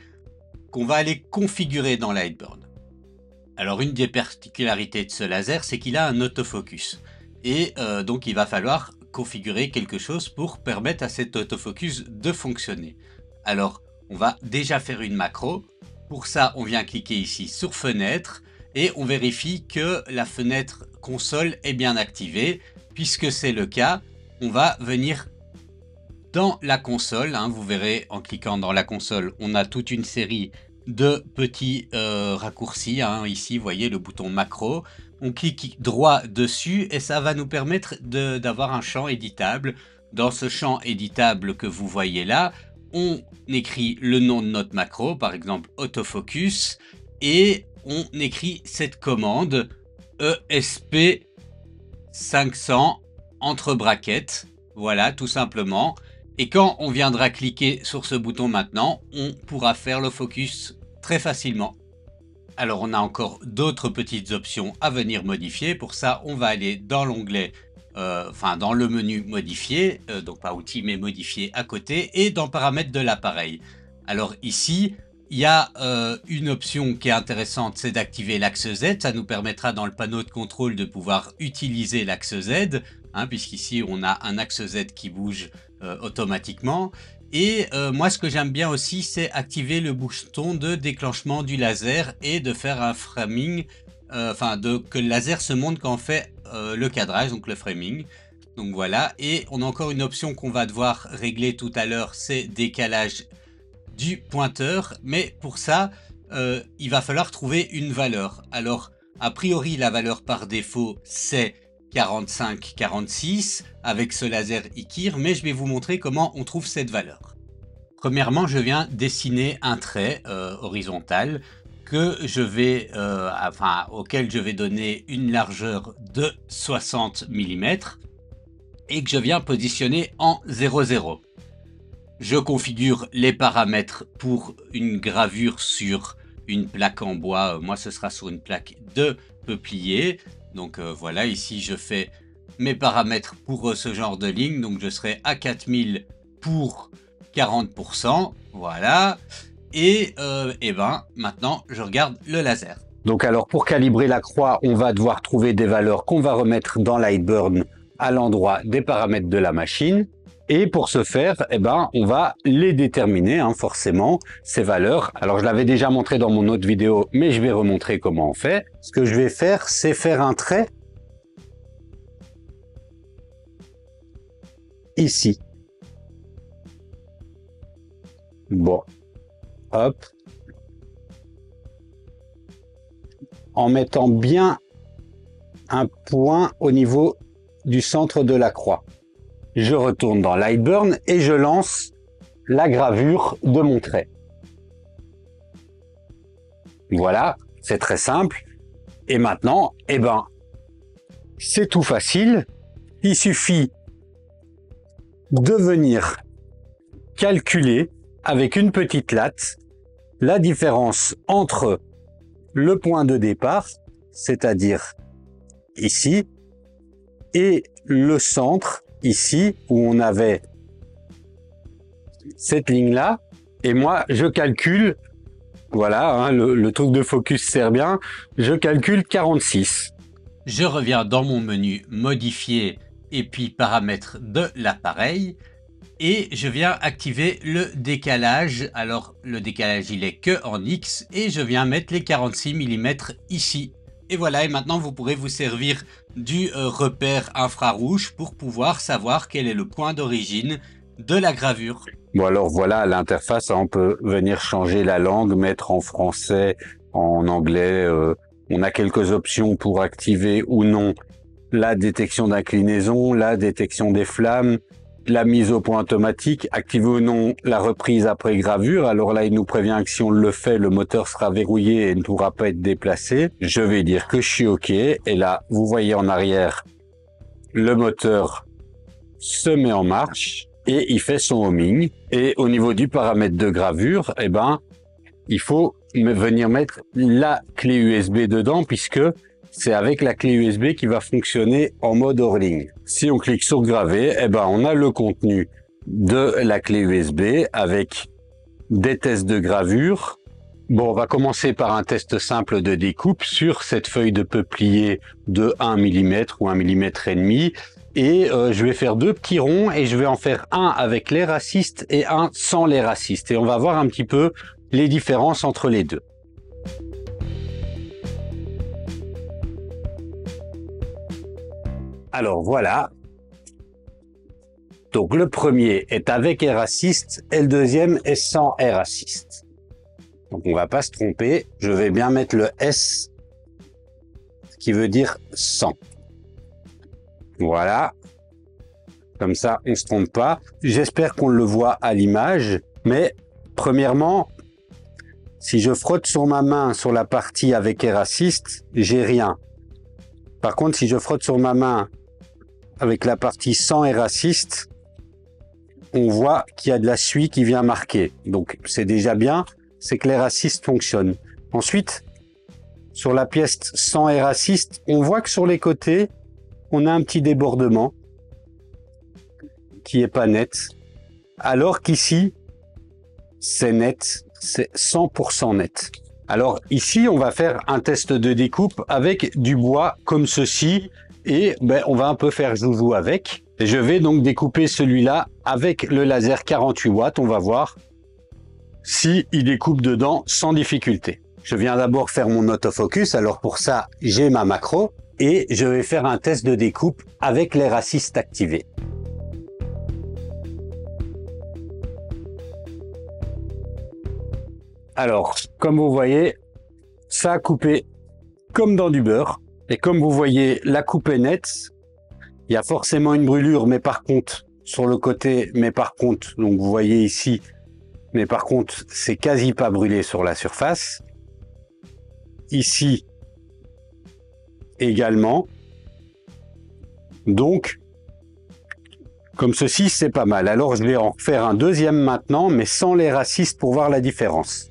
qu'on va aller configurer dans Lightburn. Alors une des particularités de ce laser, c'est qu'il a un autofocus. Et donc il va falloir configurer quelque chose pour permettre à cet autofocus de fonctionner. Alors on va déjà faire une macro. Pour ça, on vient cliquer ici sur fenêtre et on vérifie que la fenêtre console est bien activée. Puisque c'est le cas, on va venir dans la console. Vous verrez en cliquant dans la console, on a toute une série de petits raccourcis. Ici, vous voyez le bouton macro. On clique droit dessus et ça va nous permettre d'avoir un champ éditable. Dans ce champ éditable que vous voyez là, on écrit le nom de notre macro, par exemple autofocus, et on écrit cette commande ESP 500 entre brackets. Voilà, tout simplement. Et quand on viendra cliquer sur ce bouton maintenant, on pourra faire le focus très facilement. Alors on a encore d'autres petites options à venir modifier. Pour ça, on va aller dans l'onglet, dans le menu modifier, donc pas outils mais modifier à côté, et dans paramètres de l'appareil. Alors ici, il y a une option qui est intéressante, c'est d'activer l'axe Z. Ça nous permettra dans le panneau de contrôle de pouvoir utiliser l'axe Z, puisqu'ici on a un axe Z qui bouge automatiquement. Et moi ce que j'aime bien aussi, c'est activer le bouton de déclenchement du laser et de faire un framing, que le laser se montre quand on fait le cadrage, donc le framing. Donc voilà, et on a encore une option qu'on va devoir régler tout à l'heure, c'est décalage du pointeur, mais pour ça il va falloir trouver une valeur. Alors a priori la valeur par défaut c'est 45-46 avec ce laser Ikir, mais je vais vous montrer comment on trouve cette valeur. Premièrement, je viens dessiner un trait horizontal que je vais, auquel je vais donner une largeur de 60 mm et que je viens positionner en 0,0. Je configure les paramètres pour une gravure sur une plaque en bois. Moi, ce sera sur une plaque de peuplier. Donc voilà, ici, je fais mes paramètres pour ce genre de ligne. Donc, je serai à 4000 pour 40%. Voilà. Et maintenant, je regarde le laser. Donc alors, pour calibrer la croix, on va devoir trouver des valeurs qu'on va remettre dans Lightburn à l'endroit des paramètres de la machine. Et pour ce faire, on va les déterminer, forcément, ces valeurs. Alors, je l'avais déjà montré dans mon autre vidéo, mais je vais remontrer comment on fait. Ce que je vais faire, c'est faire un trait ici. Bon, hop. En mettant bien un point au niveau du centre de la croix. Je retourne dans Lightburn et je lance la gravure de mon trait. Voilà, c'est très simple. Et maintenant, c'est tout facile. Il suffit de venir calculer avec une petite latte la différence entre le point de départ, c'est-à-dire ici, et le centre, ici, où on avait cette ligne-là. Et moi, je calcule, voilà, le truc de focus sert bien, je calcule 46. Je reviens dans mon menu modifier et puis paramètres de l'appareil. Et je viens activer le décalage. Alors, le décalage, il est que en X. Et je viens mettre les 46 mm ici. Et voilà, et maintenant, vous pourrez vous servir du repère infrarouge pour pouvoir savoir quel est le point d'origine de la gravure. Bon, alors voilà, à l'interface, on peut venir changer la langue, mettre en français, en anglais. On a quelques options pour activer ou non la détection d'inclinaison, la détection des flammes, la mise au point automatique, activer ou non la reprise après gravure. Alors là, il nous prévient que si on le fait, le moteur sera verrouillé et ne pourra pas être déplacé. Je vais dire que je suis OK. Et là, vous voyez en arrière, le moteur se met en marche et il fait son homing. Et au niveau du paramètre de gravure, il faut venir mettre la clé USB dedans puisque c'est avec la clé USB qui va fonctionner en mode hors ligne. Si on clique sur graver, on a le contenu de la clé USB avec des tests de gravure, Bon, on va commencer par un test simple de découpe sur cette feuille de peuplier de 1 mm ou 1 mm et demi. Et je vais faire 2 petits ronds et je vais en faire un avec les racistes et un sans les racistes. Et on va voir un petit peu les différences entre les deux. Alors voilà. Donc le premier est avec air assist et le deuxième est sans air assist. Donc on va pas se tromper, je vais bien mettre le S qui veut dire sans. Voilà. Comme ça, on se trompe pas. J'espère qu'on le voit à l'image, mais premièrement, si je frotte sur ma main sur la partie avec air assist, j'ai rien. Par contre, si je frotte sur ma main avec la partie sans air assist, on voit qu'il y a de la suie qui vient marquer. Donc c'est déjà bien, c'est que l'air assist fonctionne. Ensuite, sur la pièce sans air assist, on voit que sur les côtés, on a un petit débordement qui est pas net. Alors qu'ici, c'est net, c'est 100% net. Alors ici, on va faire un test de découpe avec du bois comme ceci. Et on va un peu faire joujou avec. Et je vais donc découper celui-là avec le laser 48 watts. On va voir si il découpe dedans sans difficulté. Je viens d'abord faire mon autofocus. Alors pour ça, j'ai ma macro et je vais faire un test de découpe avec l'air assist activé. Alors, comme vous voyez, ça a coupé comme dans du beurre. Et comme vous voyez, la coupe est nette. Il y a forcément une brûlure, mais par contre, sur le côté, donc vous voyez ici, mais par contre, c'est quasi pas brûlé sur la surface. Ici, également. Donc, comme ceci, c'est pas mal. Alors, je vais en faire un deuxième maintenant, mais sans les racistes pour voir la différence.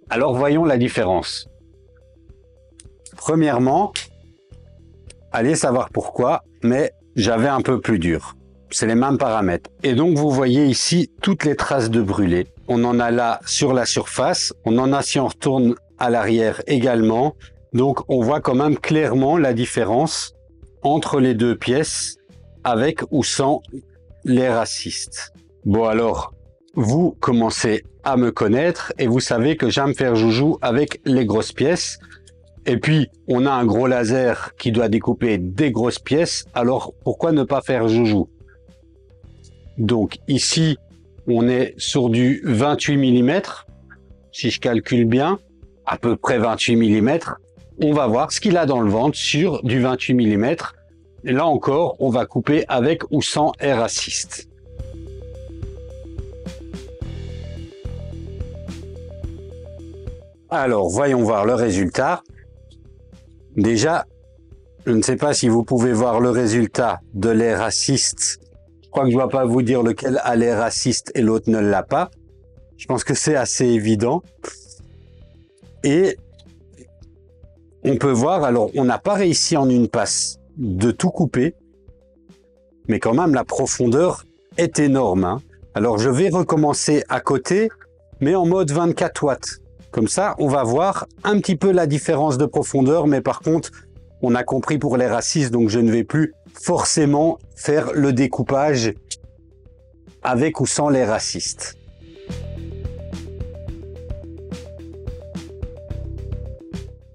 Alors voyons la différence. Premièrement, allez savoir pourquoi, mais j'avais un peu plus dur. C'est les mêmes paramètres. Et donc vous voyez ici toutes les traces de brûlé. On en a là sur la surface, on en a si on retourne à l'arrière également. Donc on voit quand même clairement la différence entre les deux pièces avec ou sans les racistes. Bon alors, vous commencez à me connaître et vous savez que j'aime faire joujou avec les grosses pièces. Et puis, on a un gros laser qui doit découper des grosses pièces. Alors, pourquoi ne pas faire joujou? Donc, ici, on est sur du 28 mm. Si je calcule bien, à peu près 28 mm. On va voir ce qu'il a dans le ventre sur du 28 mm. Et là encore, on va couper avec ou sans air assist. Alors, voyons voir le résultat. Déjà, je ne sais pas si vous pouvez voir le résultat de l'air assist. Je crois que je ne dois pas vous dire lequel a l'air assist et l'autre ne l'a pas. Je pense que c'est assez évident. Et on peut voir, alors on n'a pas réussi en une passe de tout couper, mais quand même la profondeur est énorme, hein. Alors je vais recommencer à côté, mais en mode 24 watts. Comme ça, on va voir un petit peu la différence de profondeur, mais par contre, on a compris pour les racistes, donc je ne vais plus forcément faire le découpage avec ou sans les racistes.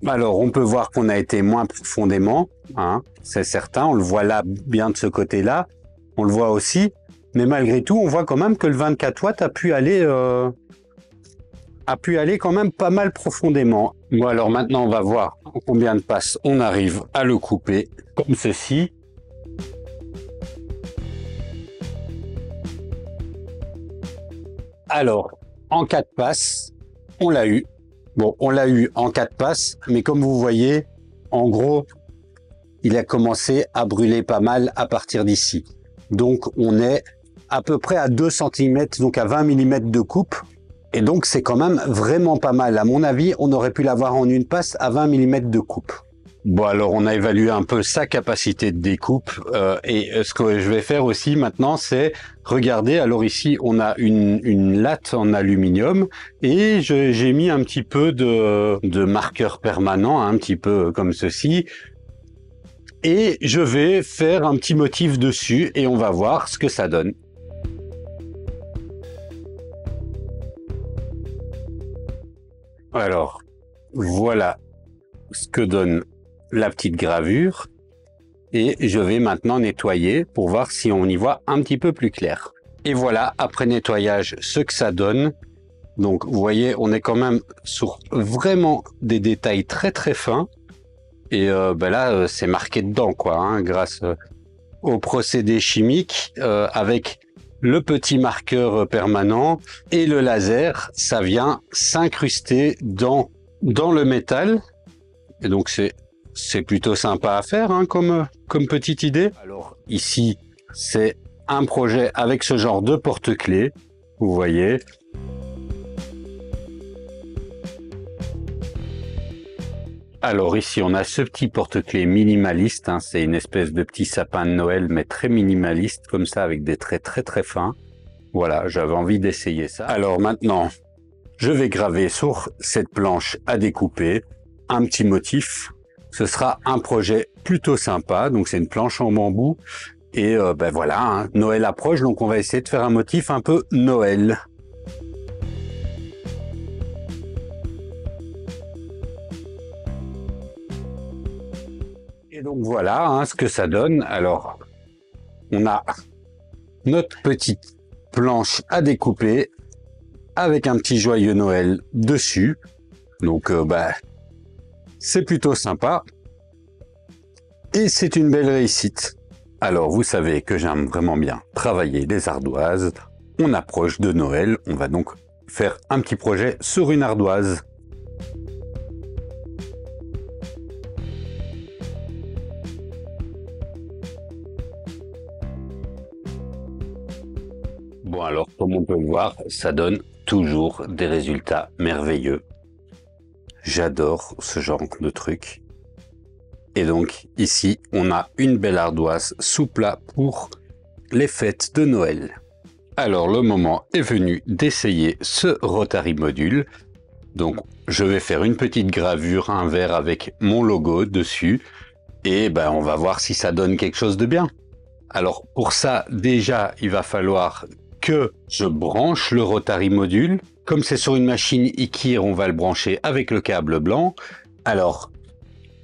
Alors, on peut voir qu'on a été moins profondément, hein, c'est certain, on le voit là bien de ce côté-là, on le voit aussi, mais malgré tout, on voit quand même que le 24 watts a pu aller quand même pas mal profondément. Bon, alors maintenant, on va voir en combien de passes on arrive à le couper, comme ceci. Alors, en 4 passes, on l'a eu. Bon, on l'a eu en 4 passes, mais comme vous voyez, en gros, il a commencé à brûler pas mal à partir d'ici. Donc, on est à peu près à 2 cm, donc à 20 mm de coupe. Et donc, c'est quand même vraiment pas mal. À mon avis, on aurait pu l'avoir en une passe à 20 mm de coupe. Bon, alors on a évalué un peu sa capacité de découpe et ce que je vais faire aussi maintenant, c'est regarder. Alors ici, on a une latte en aluminium et j'ai mis un petit peu de marqueur permanent, un petit peu comme ceci. Et je vais faire un petit motif dessus et on va voir ce que ça donne. Alors, voilà ce que donne la petite gravure et je vais maintenant nettoyer pour voir si on y voit un petit peu plus clair. Et voilà, après nettoyage, ce que ça donne. Donc, vous voyez, on est quand même sur vraiment des détails très très fins. Et là, c'est marqué dedans, quoi, hein, grâce au procédé chimique avec le petit marqueur permanent et le laser, ça vient s'incruster dans le métal. Et donc c'est plutôt sympa à faire hein, comme petite idée. Alors ici, c'est un projet avec ce genre de porte-clés, vous voyez. Alors ici, on a ce petit porte-clés minimaliste, hein, c'est une espèce de petit sapin de Noël, mais très minimaliste, comme ça, avec des traits très très fins. Voilà, j'avais envie d'essayer ça. Alors maintenant, je vais graver sur cette planche à découper un petit motif. Ce sera un projet plutôt sympa, donc c'est une planche en bambou. Et voilà, hein, Noël approche, donc on va essayer de faire un motif un peu Noël. Et donc voilà hein, ce que ça donne. Alors, on a notre petite planche à découper avec un petit joyeux Noël dessus. Donc, c'est plutôt sympa. Et c'est une belle réussite. Alors, vous savez que j'aime vraiment bien travailler les ardoises. On approche de Noël. On va donc faire un petit projet sur une ardoise. Bon alors, comme on peut voir, ça donne toujours des résultats merveilleux. J'adore ce genre de truc. Et donc, ici, on a une belle ardoise sous plat pour les fêtes de Noël. Alors, le moment est venu d'essayer ce Rotary Module. Donc, je vais faire une petite gravure, un verre avec mon logo dessus. Et on va voir si ça donne quelque chose de bien. Alors, pour ça, déjà, il va falloir que je branche le Rotary Module. Comme c'est sur une machine IKEA, on va le brancher avec le câble blanc. Alors,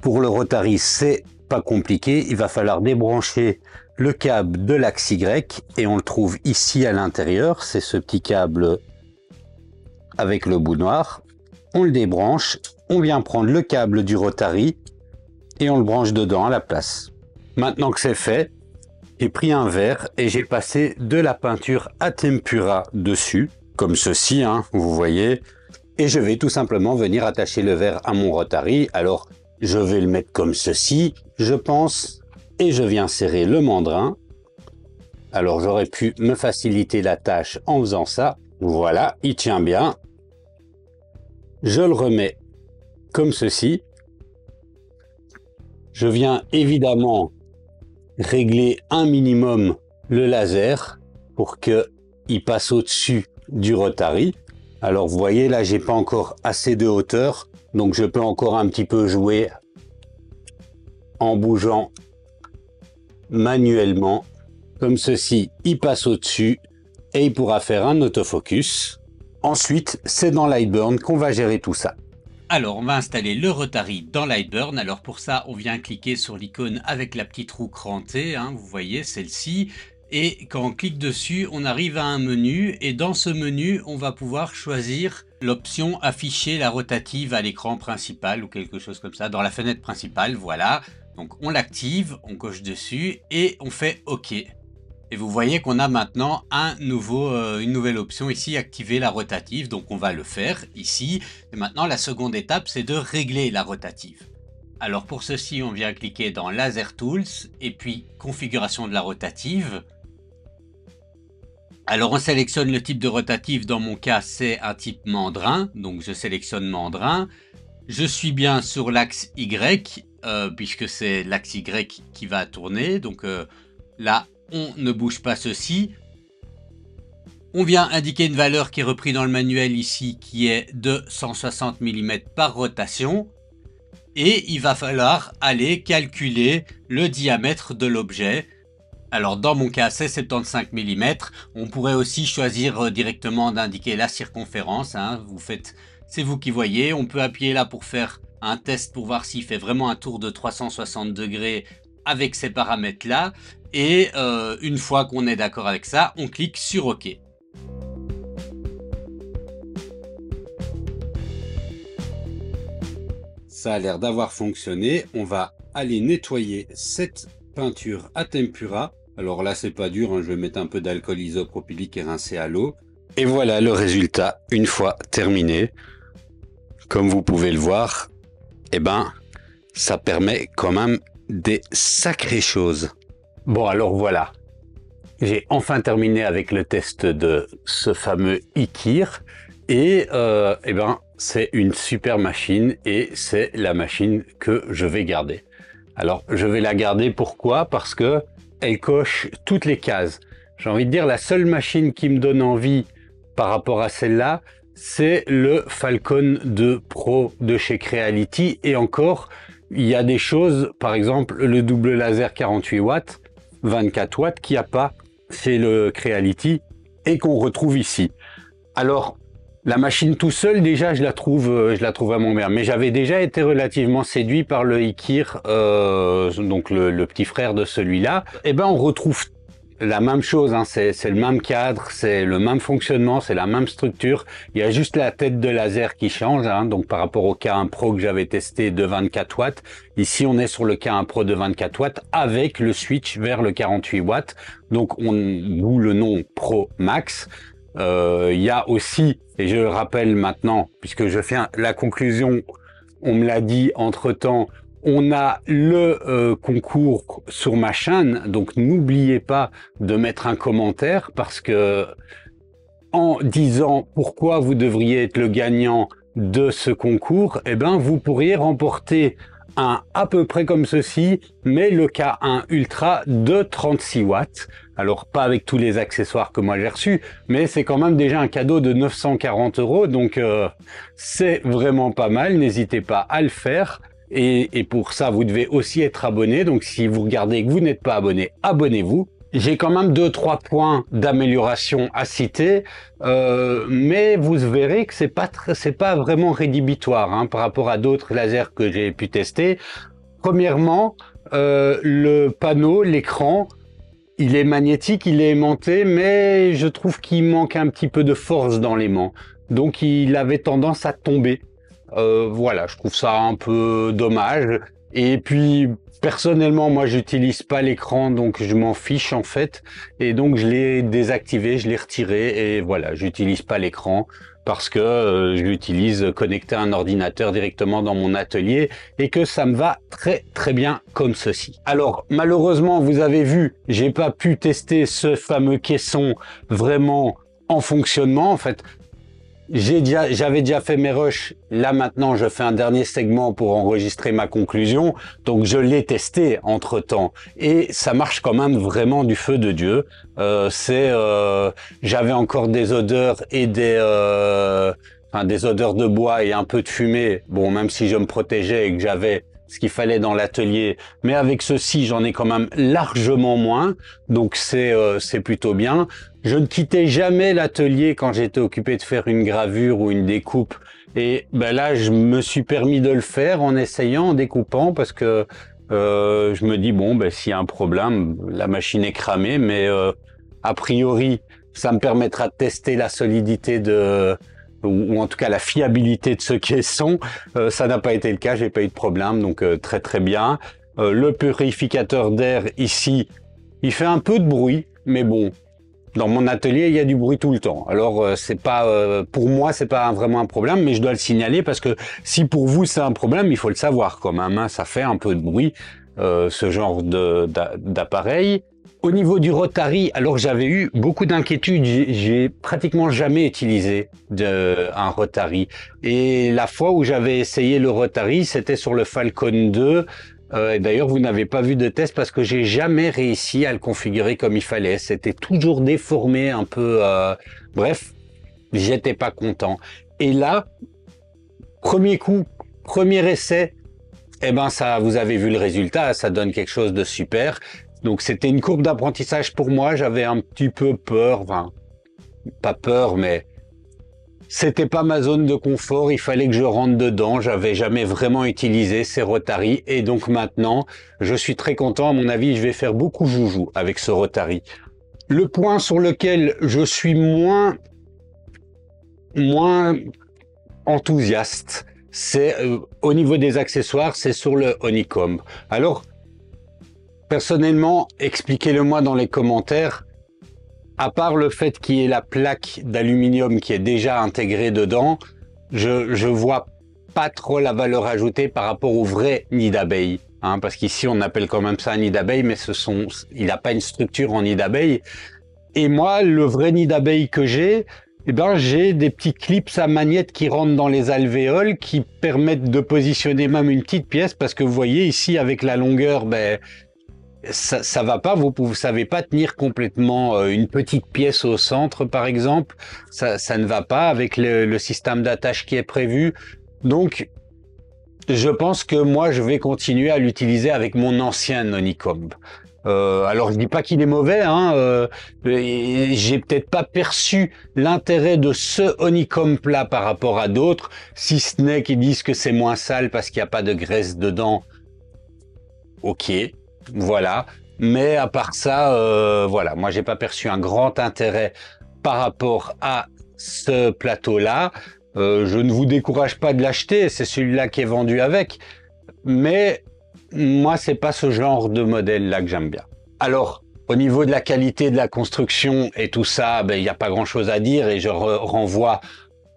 pour le Rotary, c'est pas compliqué. Il va falloir débrancher le câble de l'axe Y et on le trouve ici à l'intérieur. C'est ce petit câble avec le bout noir. On le débranche, on vient prendre le câble du Rotary et on le branche dedans à la place. Maintenant que c'est fait, j'ai pris un verre et j'ai passé de la peinture à tempera dessus, comme ceci, hein, vous voyez. Et je vais tout simplement venir attacher le verre à mon Rotary. Alors, je vais le mettre comme ceci, je pense, et je viens serrer le mandrin. Alors, j'aurais pu me faciliter la tâche en faisant ça. Voilà, il tient bien. Je le remets comme ceci. Je viens évidemment régler un minimum le laser pour qu'il passe au-dessus du Rotary. Alors vous voyez là, j'ai pas encore assez de hauteur, donc je peux encore un petit peu jouer en bougeant manuellement. Comme ceci, il passe au-dessus et il pourra faire un autofocus. Ensuite, c'est dans Lightburn qu'on va gérer tout ça. Alors, on va installer le Rotary dans Lightburn. Alors pour ça, on vient cliquer sur l'icône avec la petite roue crantée, hein, vous voyez celle-ci. Et quand on clique dessus, on arrive à un menu. Et dans ce menu, on va pouvoir choisir l'option afficher la rotative à l'écran principal ou quelque chose comme ça, dans la fenêtre principale, voilà. Donc on l'active, on coche dessus et on fait OK. Et vous voyez qu'on a maintenant une nouvelle option ici, activer la rotative. Donc on va le faire ici. Et maintenant la seconde étape, c'est de régler la rotative. Alors pour ceci, on vient cliquer dans Laser Tools et puis configuration de la rotative. Alors on sélectionne le type de rotative, dans mon cas c'est un type mandrin, donc je sélectionne mandrin. Je suis bien sur l'axe Y puisque c'est l'axe Y qui va tourner. Donc là, on ne bouge pas ceci. On vient indiquer une valeur qui est reprise dans le manuel ici, qui est de 160 mm par rotation. Et il va falloir aller calculer le diamètre de l'objet. Alors dans mon cas c'est 75 mm, on pourrait aussi choisir directement d'indiquer la circonférence, hein. C'est vous qui voyez, on peut appuyer là pour faire un test pour voir s'il fait vraiment un tour de 360 degrés avec ces paramètres là, et une fois qu'on est d'accord avec ça, on clique sur OK. Ça a l'air d'avoir fonctionné, on va aller nettoyer cette peinture à tempera. Alors là c'est pas dur, hein, je vais mettre un peu d'alcool isopropylique et rincer à l'eau. Et voilà le résultat une fois terminé. Comme vous pouvez le voir, eh ben ça permet quand même des sacrées choses. Bon alors voilà, j'ai enfin terminé avec le test de ce fameux Ikir et eh ben c'est une super machine et c'est la machine que je vais garder. Alors, je vais la garder, pourquoi? Parce que elle coche toutes les cases. J'ai envie de dire, la seule machine qui me donne envie par rapport à celle-là, c'est le Falcon 2 Pro de chez Creality. Et encore, il y a des choses, par exemple, le double laser 48 watts, 24 watts, qu'il n'y a pas chez le Creality et qu'on retrouve ici. Alors, la machine tout seul, déjà, je la trouve vraiment bien. Mais j'avais déjà été relativement séduit par le Ikir, donc le petit frère de celui-là. Eh ben, on retrouve la même chose, hein. C'est le même cadre, c'est le même fonctionnement, c'est la même structure. Il y a juste la tête de laser qui change, hein. Donc par rapport au K1 Pro que j'avais testé de 24 watts, ici on est sur le K1 Pro de 24 watts avec le switch vers le 48 watts. Donc d'où le nom Pro Max. Il y a aussi, et je le rappelle maintenant, puisque je fais la conclusion, on me l'a dit entre-temps, on a le concours sur ma chaîne, donc n'oubliez pas de mettre un commentaire, parce que en disant pourquoi vous devriez être le gagnant de ce concours, eh ben vous pourriez remporter un à peu près comme ceci, mais le K1 Ultra de 36 watts. Alors pas avec tous les accessoires que moi j'ai reçus, mais c'est quand même déjà un cadeau de 940 €, donc c'est vraiment pas mal. N'hésitez pas à le faire. Et pour ça, vous devez aussi être abonné. Donc si vous regardez et que vous n'êtes pas abonné, abonnez-vous. J'ai quand même 2-3 points d'amélioration à citer, mais vous verrez que c'est pas vraiment rédhibitoire, hein, par rapport à d'autres lasers que j'ai pu tester. Premièrement, le panneau, l'écran, il est magnétique, il est aimanté, mais je trouve qu'il manque un petit peu de force dans l'aimant. Donc il avait tendance à tomber. Voilà, je trouve ça un peu dommage. Et puis personnellement, moi j'utilise pas l'écran, donc je m'en fiche en fait. Et donc je l'ai désactivé, je l'ai retiré et voilà, j'utilise pas l'écran parce que je l'utilise connecté à un ordinateur directement dans mon atelier et que ça me va très très bien comme ceci. Alors malheureusement, vous avez vu, j'ai pas pu tester ce fameux caisson vraiment en fonctionnement. En fait, j'avais déjà fait mes rushs. Là maintenant, je fais un dernier segment pour enregistrer ma conclusion. Donc je l'ai testé entre temps et ça marche quand même vraiment du feu de Dieu. J'avais encore des odeurs et des odeurs de bois et un peu de fumée. Bon, même si je me protégeais et que j'avais ce qu'il fallait dans l'atelier, mais avec ceci, j'en ai quand même largement moins. Donc c'est plutôt bien. Je ne quittais jamais l'atelier quand j'étais occupé de faire une gravure ou une découpe. Et ben là, je me suis permis de le faire en essayant, en découpant, parce que je me dis, bon, ben, s'il y a un problème, la machine est cramée, mais a priori, ça me permettra de tester la solidité ou en tout cas la fiabilité de ce caisson. Ça n'a pas été le cas, j'ai pas eu de problème, donc très très bien. Le purificateur d'air ici, il fait un peu de bruit, mais bon, dans mon atelier, il y a du bruit tout le temps. Alors, c'est pas pour moi, c'est pas vraiment un problème, mais je dois le signaler parce que si pour vous c'est un problème, il faut le savoir quand même, hein, ça fait un peu de bruit, ce genre d'appareil. Au niveau du Rotary, alors j'avais eu beaucoup d'inquiétudes, j'ai pratiquement jamais utilisé un Rotary. Et la fois où j'avais essayé le Rotary, c'était sur le Falcon 2. Et d'ailleurs, vous n'avez pas vu de test parce que j'ai jamais réussi à le configurer comme il fallait. C'était toujours déformé, un peu... Bref, j'étais pas content. Et là, premier coup, premier essai, eh ben ça, vous avez vu le résultat, ça donne quelque chose de super. Donc c'était une courbe d'apprentissage pour moi, j'avais un petit peu peur, enfin, pas peur, mais c'était pas ma zone de confort, il fallait que je rentre dedans, j'avais jamais vraiment utilisé ces Rotary, et donc maintenant, je suis très content, à mon avis, je vais faire beaucoup joujou avec ce Rotary. Le point sur lequel je suis moins enthousiaste, c'est au niveau des accessoires, c'est sur le Honeycomb. Alors, personnellement, expliquez-le-moi dans les commentaires, à part le fait qu'il y ait la plaque d'aluminium qui est déjà intégrée dedans, je vois pas trop la valeur ajoutée par rapport au vrai nid d'abeille. Hein, parce qu'ici, on appelle quand même ça un nid d'abeille, mais il n'a pas une structure en nid d'abeille. Et moi, le vrai nid d'abeille que j'ai, eh ben, j'ai des petits clips à magnette qui rentrent dans les alvéoles, qui permettent de positionner même une petite pièce, parce que vous voyez ici, avec la longueur, ben, ça va pas, vous savez pas tenir complètement une petite pièce au centre, par exemple. Ça ne va pas avec le système d'attache qui est prévu. Donc, je pense que moi, je vais continuer à l'utiliser avec mon ancien Honeycomb. Alors, je dis pas qu'il est mauvais, hein. J'ai peut-être pas perçu l'intérêt de ce Honeycomb-là par rapport à d'autres, si ce n'est qu'ils disent que c'est moins sale parce qu'il n'y a pas de graisse dedans. Ok, voilà. Mais à part ça, voilà, moi, j'ai pas perçu un grand intérêt par rapport à ce plateau-là. Je ne vous décourage pas de l'acheter, c'est celui-là qui est vendu avec. Mais moi, c'est pas ce genre de modèle-là que j'aime bien. Alors, au niveau de la qualité de la construction et tout ça, ben, il n'y a pas grand-chose à dire et je renvoie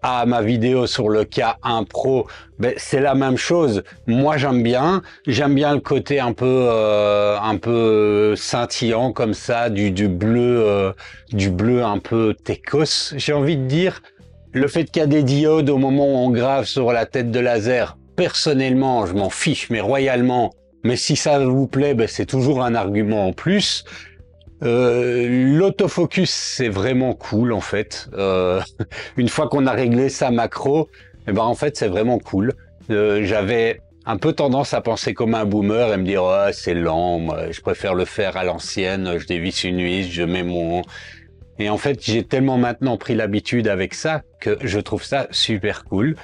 à ma vidéo sur le K1 Pro. Ben, c'est la même chose. Moi, j'aime bien le côté un peu scintillant comme ça, du bleu un peu techos, j'ai envie de dire. Le fait qu'il y a des diodes au moment où on grave sur la tête de laser, personnellement, je m'en fiche, mais royalement. Mais si ça vous plaît, ben c'est toujours un argument en plus. L'autofocus, c'est vraiment cool en fait. Une fois qu'on a réglé sa macro, eh ben en fait c'est vraiment cool. J'avais un peu tendance à penser comme un boomer et me dire oh, c'est lent, moi, je préfère le faire à l'ancienne. Je dévisse une vis, je mets mon... Et en fait, j'ai tellement maintenant pris l'habitude avec ça que je trouve ça super cool.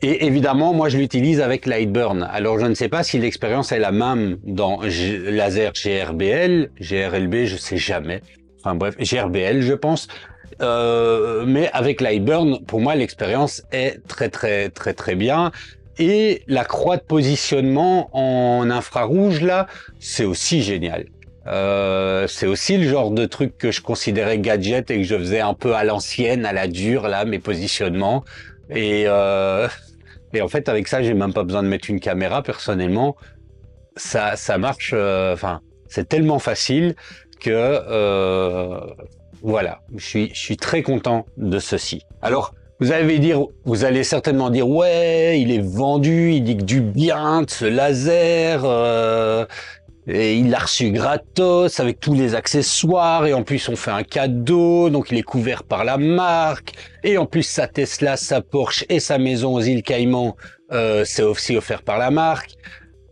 Et évidemment, moi, je l'utilise avec Lightburn. Alors, je ne sais pas si l'expérience est la même dans laser GRBL, GRLB, je sais jamais. Enfin bref, GRBL, je pense. Mais avec Lightburn, pour moi, l'expérience est très bien. Et la croix de positionnement en infrarouge, là, c'est aussi génial. C'est aussi le genre de truc que je considérais gadget et que je faisais un peu à l'ancienne, à la dure, là, mes positionnements. Et en fait, avec ça, j'ai même pas besoin de mettre une caméra, personnellement. Ça marche, enfin, c'est tellement facile que, voilà, je suis très content de ceci. Alors, vous allez certainement dire, ouais, il est vendu, il dit que du bien de ce laser, et il l'a reçu gratos avec tous les accessoires et en plus on fait un cadeau, donc il est couvert par la marque et en plus sa Tesla, sa Porsche et sa maison aux îles Caïmans, c'est aussi offert par la marque.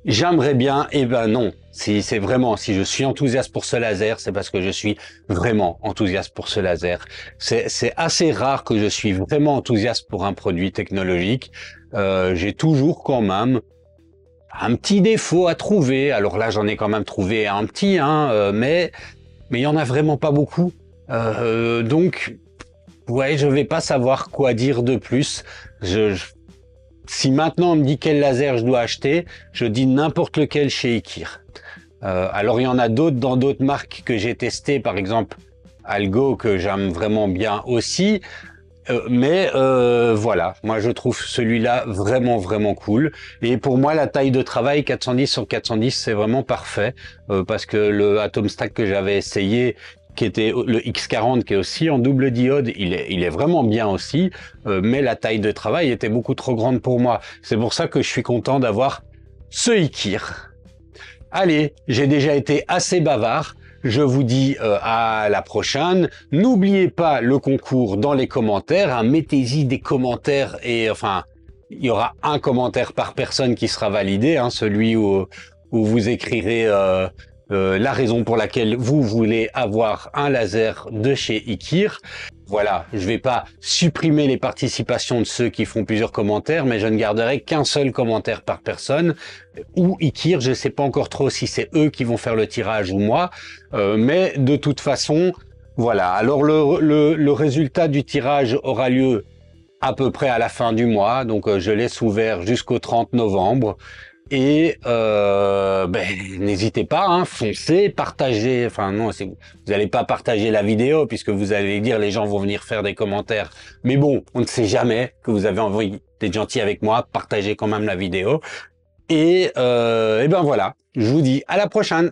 J'aimerais bien, eh ben non. Si je suis enthousiaste pour ce laser, c'est parce que je suis vraiment enthousiaste pour ce laser. C'est assez rare que je suis vraiment enthousiaste pour un produit technologique. J'ai toujours quand même un petit défaut à trouver. Alors là, j'en ai quand même trouvé un petit, hein, mais il y en a vraiment pas beaucoup. Donc, ouais, je vais pas savoir quoi dire de plus. Si maintenant on me dit quel laser je dois acheter, je dis n'importe lequel chez Ekir. Alors il y en a d'autres dans d'autres marques que j'ai testées, par exemple Algo que j'aime vraiment bien aussi. Voilà, moi je trouve celui-là vraiment vraiment cool. Et pour moi, la taille de travail 410 sur 410, c'est vraiment parfait parce que le Atom Stack que j'avais essayé, qui était le X40, qui est aussi en double diode, il est vraiment bien aussi, mais la taille de travail était beaucoup trop grande pour moi. C'est pour ça que je suis content d'avoir ce Ikir. Allez, j'ai déjà été assez bavard. Je vous dis à la prochaine. N'oubliez pas le concours dans les commentaires. Hein, mettez-y des commentaires et enfin, il y aura un commentaire par personne qui sera validé. Hein, celui où vous écrirez la raison pour laquelle vous voulez avoir un laser de chez Ikir. Voilà, je vais pas supprimer les participations de ceux qui font plusieurs commentaires, mais je ne garderai qu'un seul commentaire par personne. Ou Ikir, je sais pas encore trop si c'est eux qui vont faire le tirage ou moi, mais de toute façon, voilà. Alors le résultat du tirage aura lieu à peu près à la fin du mois, donc je laisse ouvert jusqu'au 30 novembre. Et n'hésitez pas, hein, foncez, partagez. Enfin non, vous n'allez pas partager la vidéo puisque vous allez dire les gens vont venir faire des commentaires. Mais bon, on ne sait jamais que vous avez envie d'être gentil avec moi, partagez quand même la vidéo. Et ben voilà, je vous dis à la prochaine.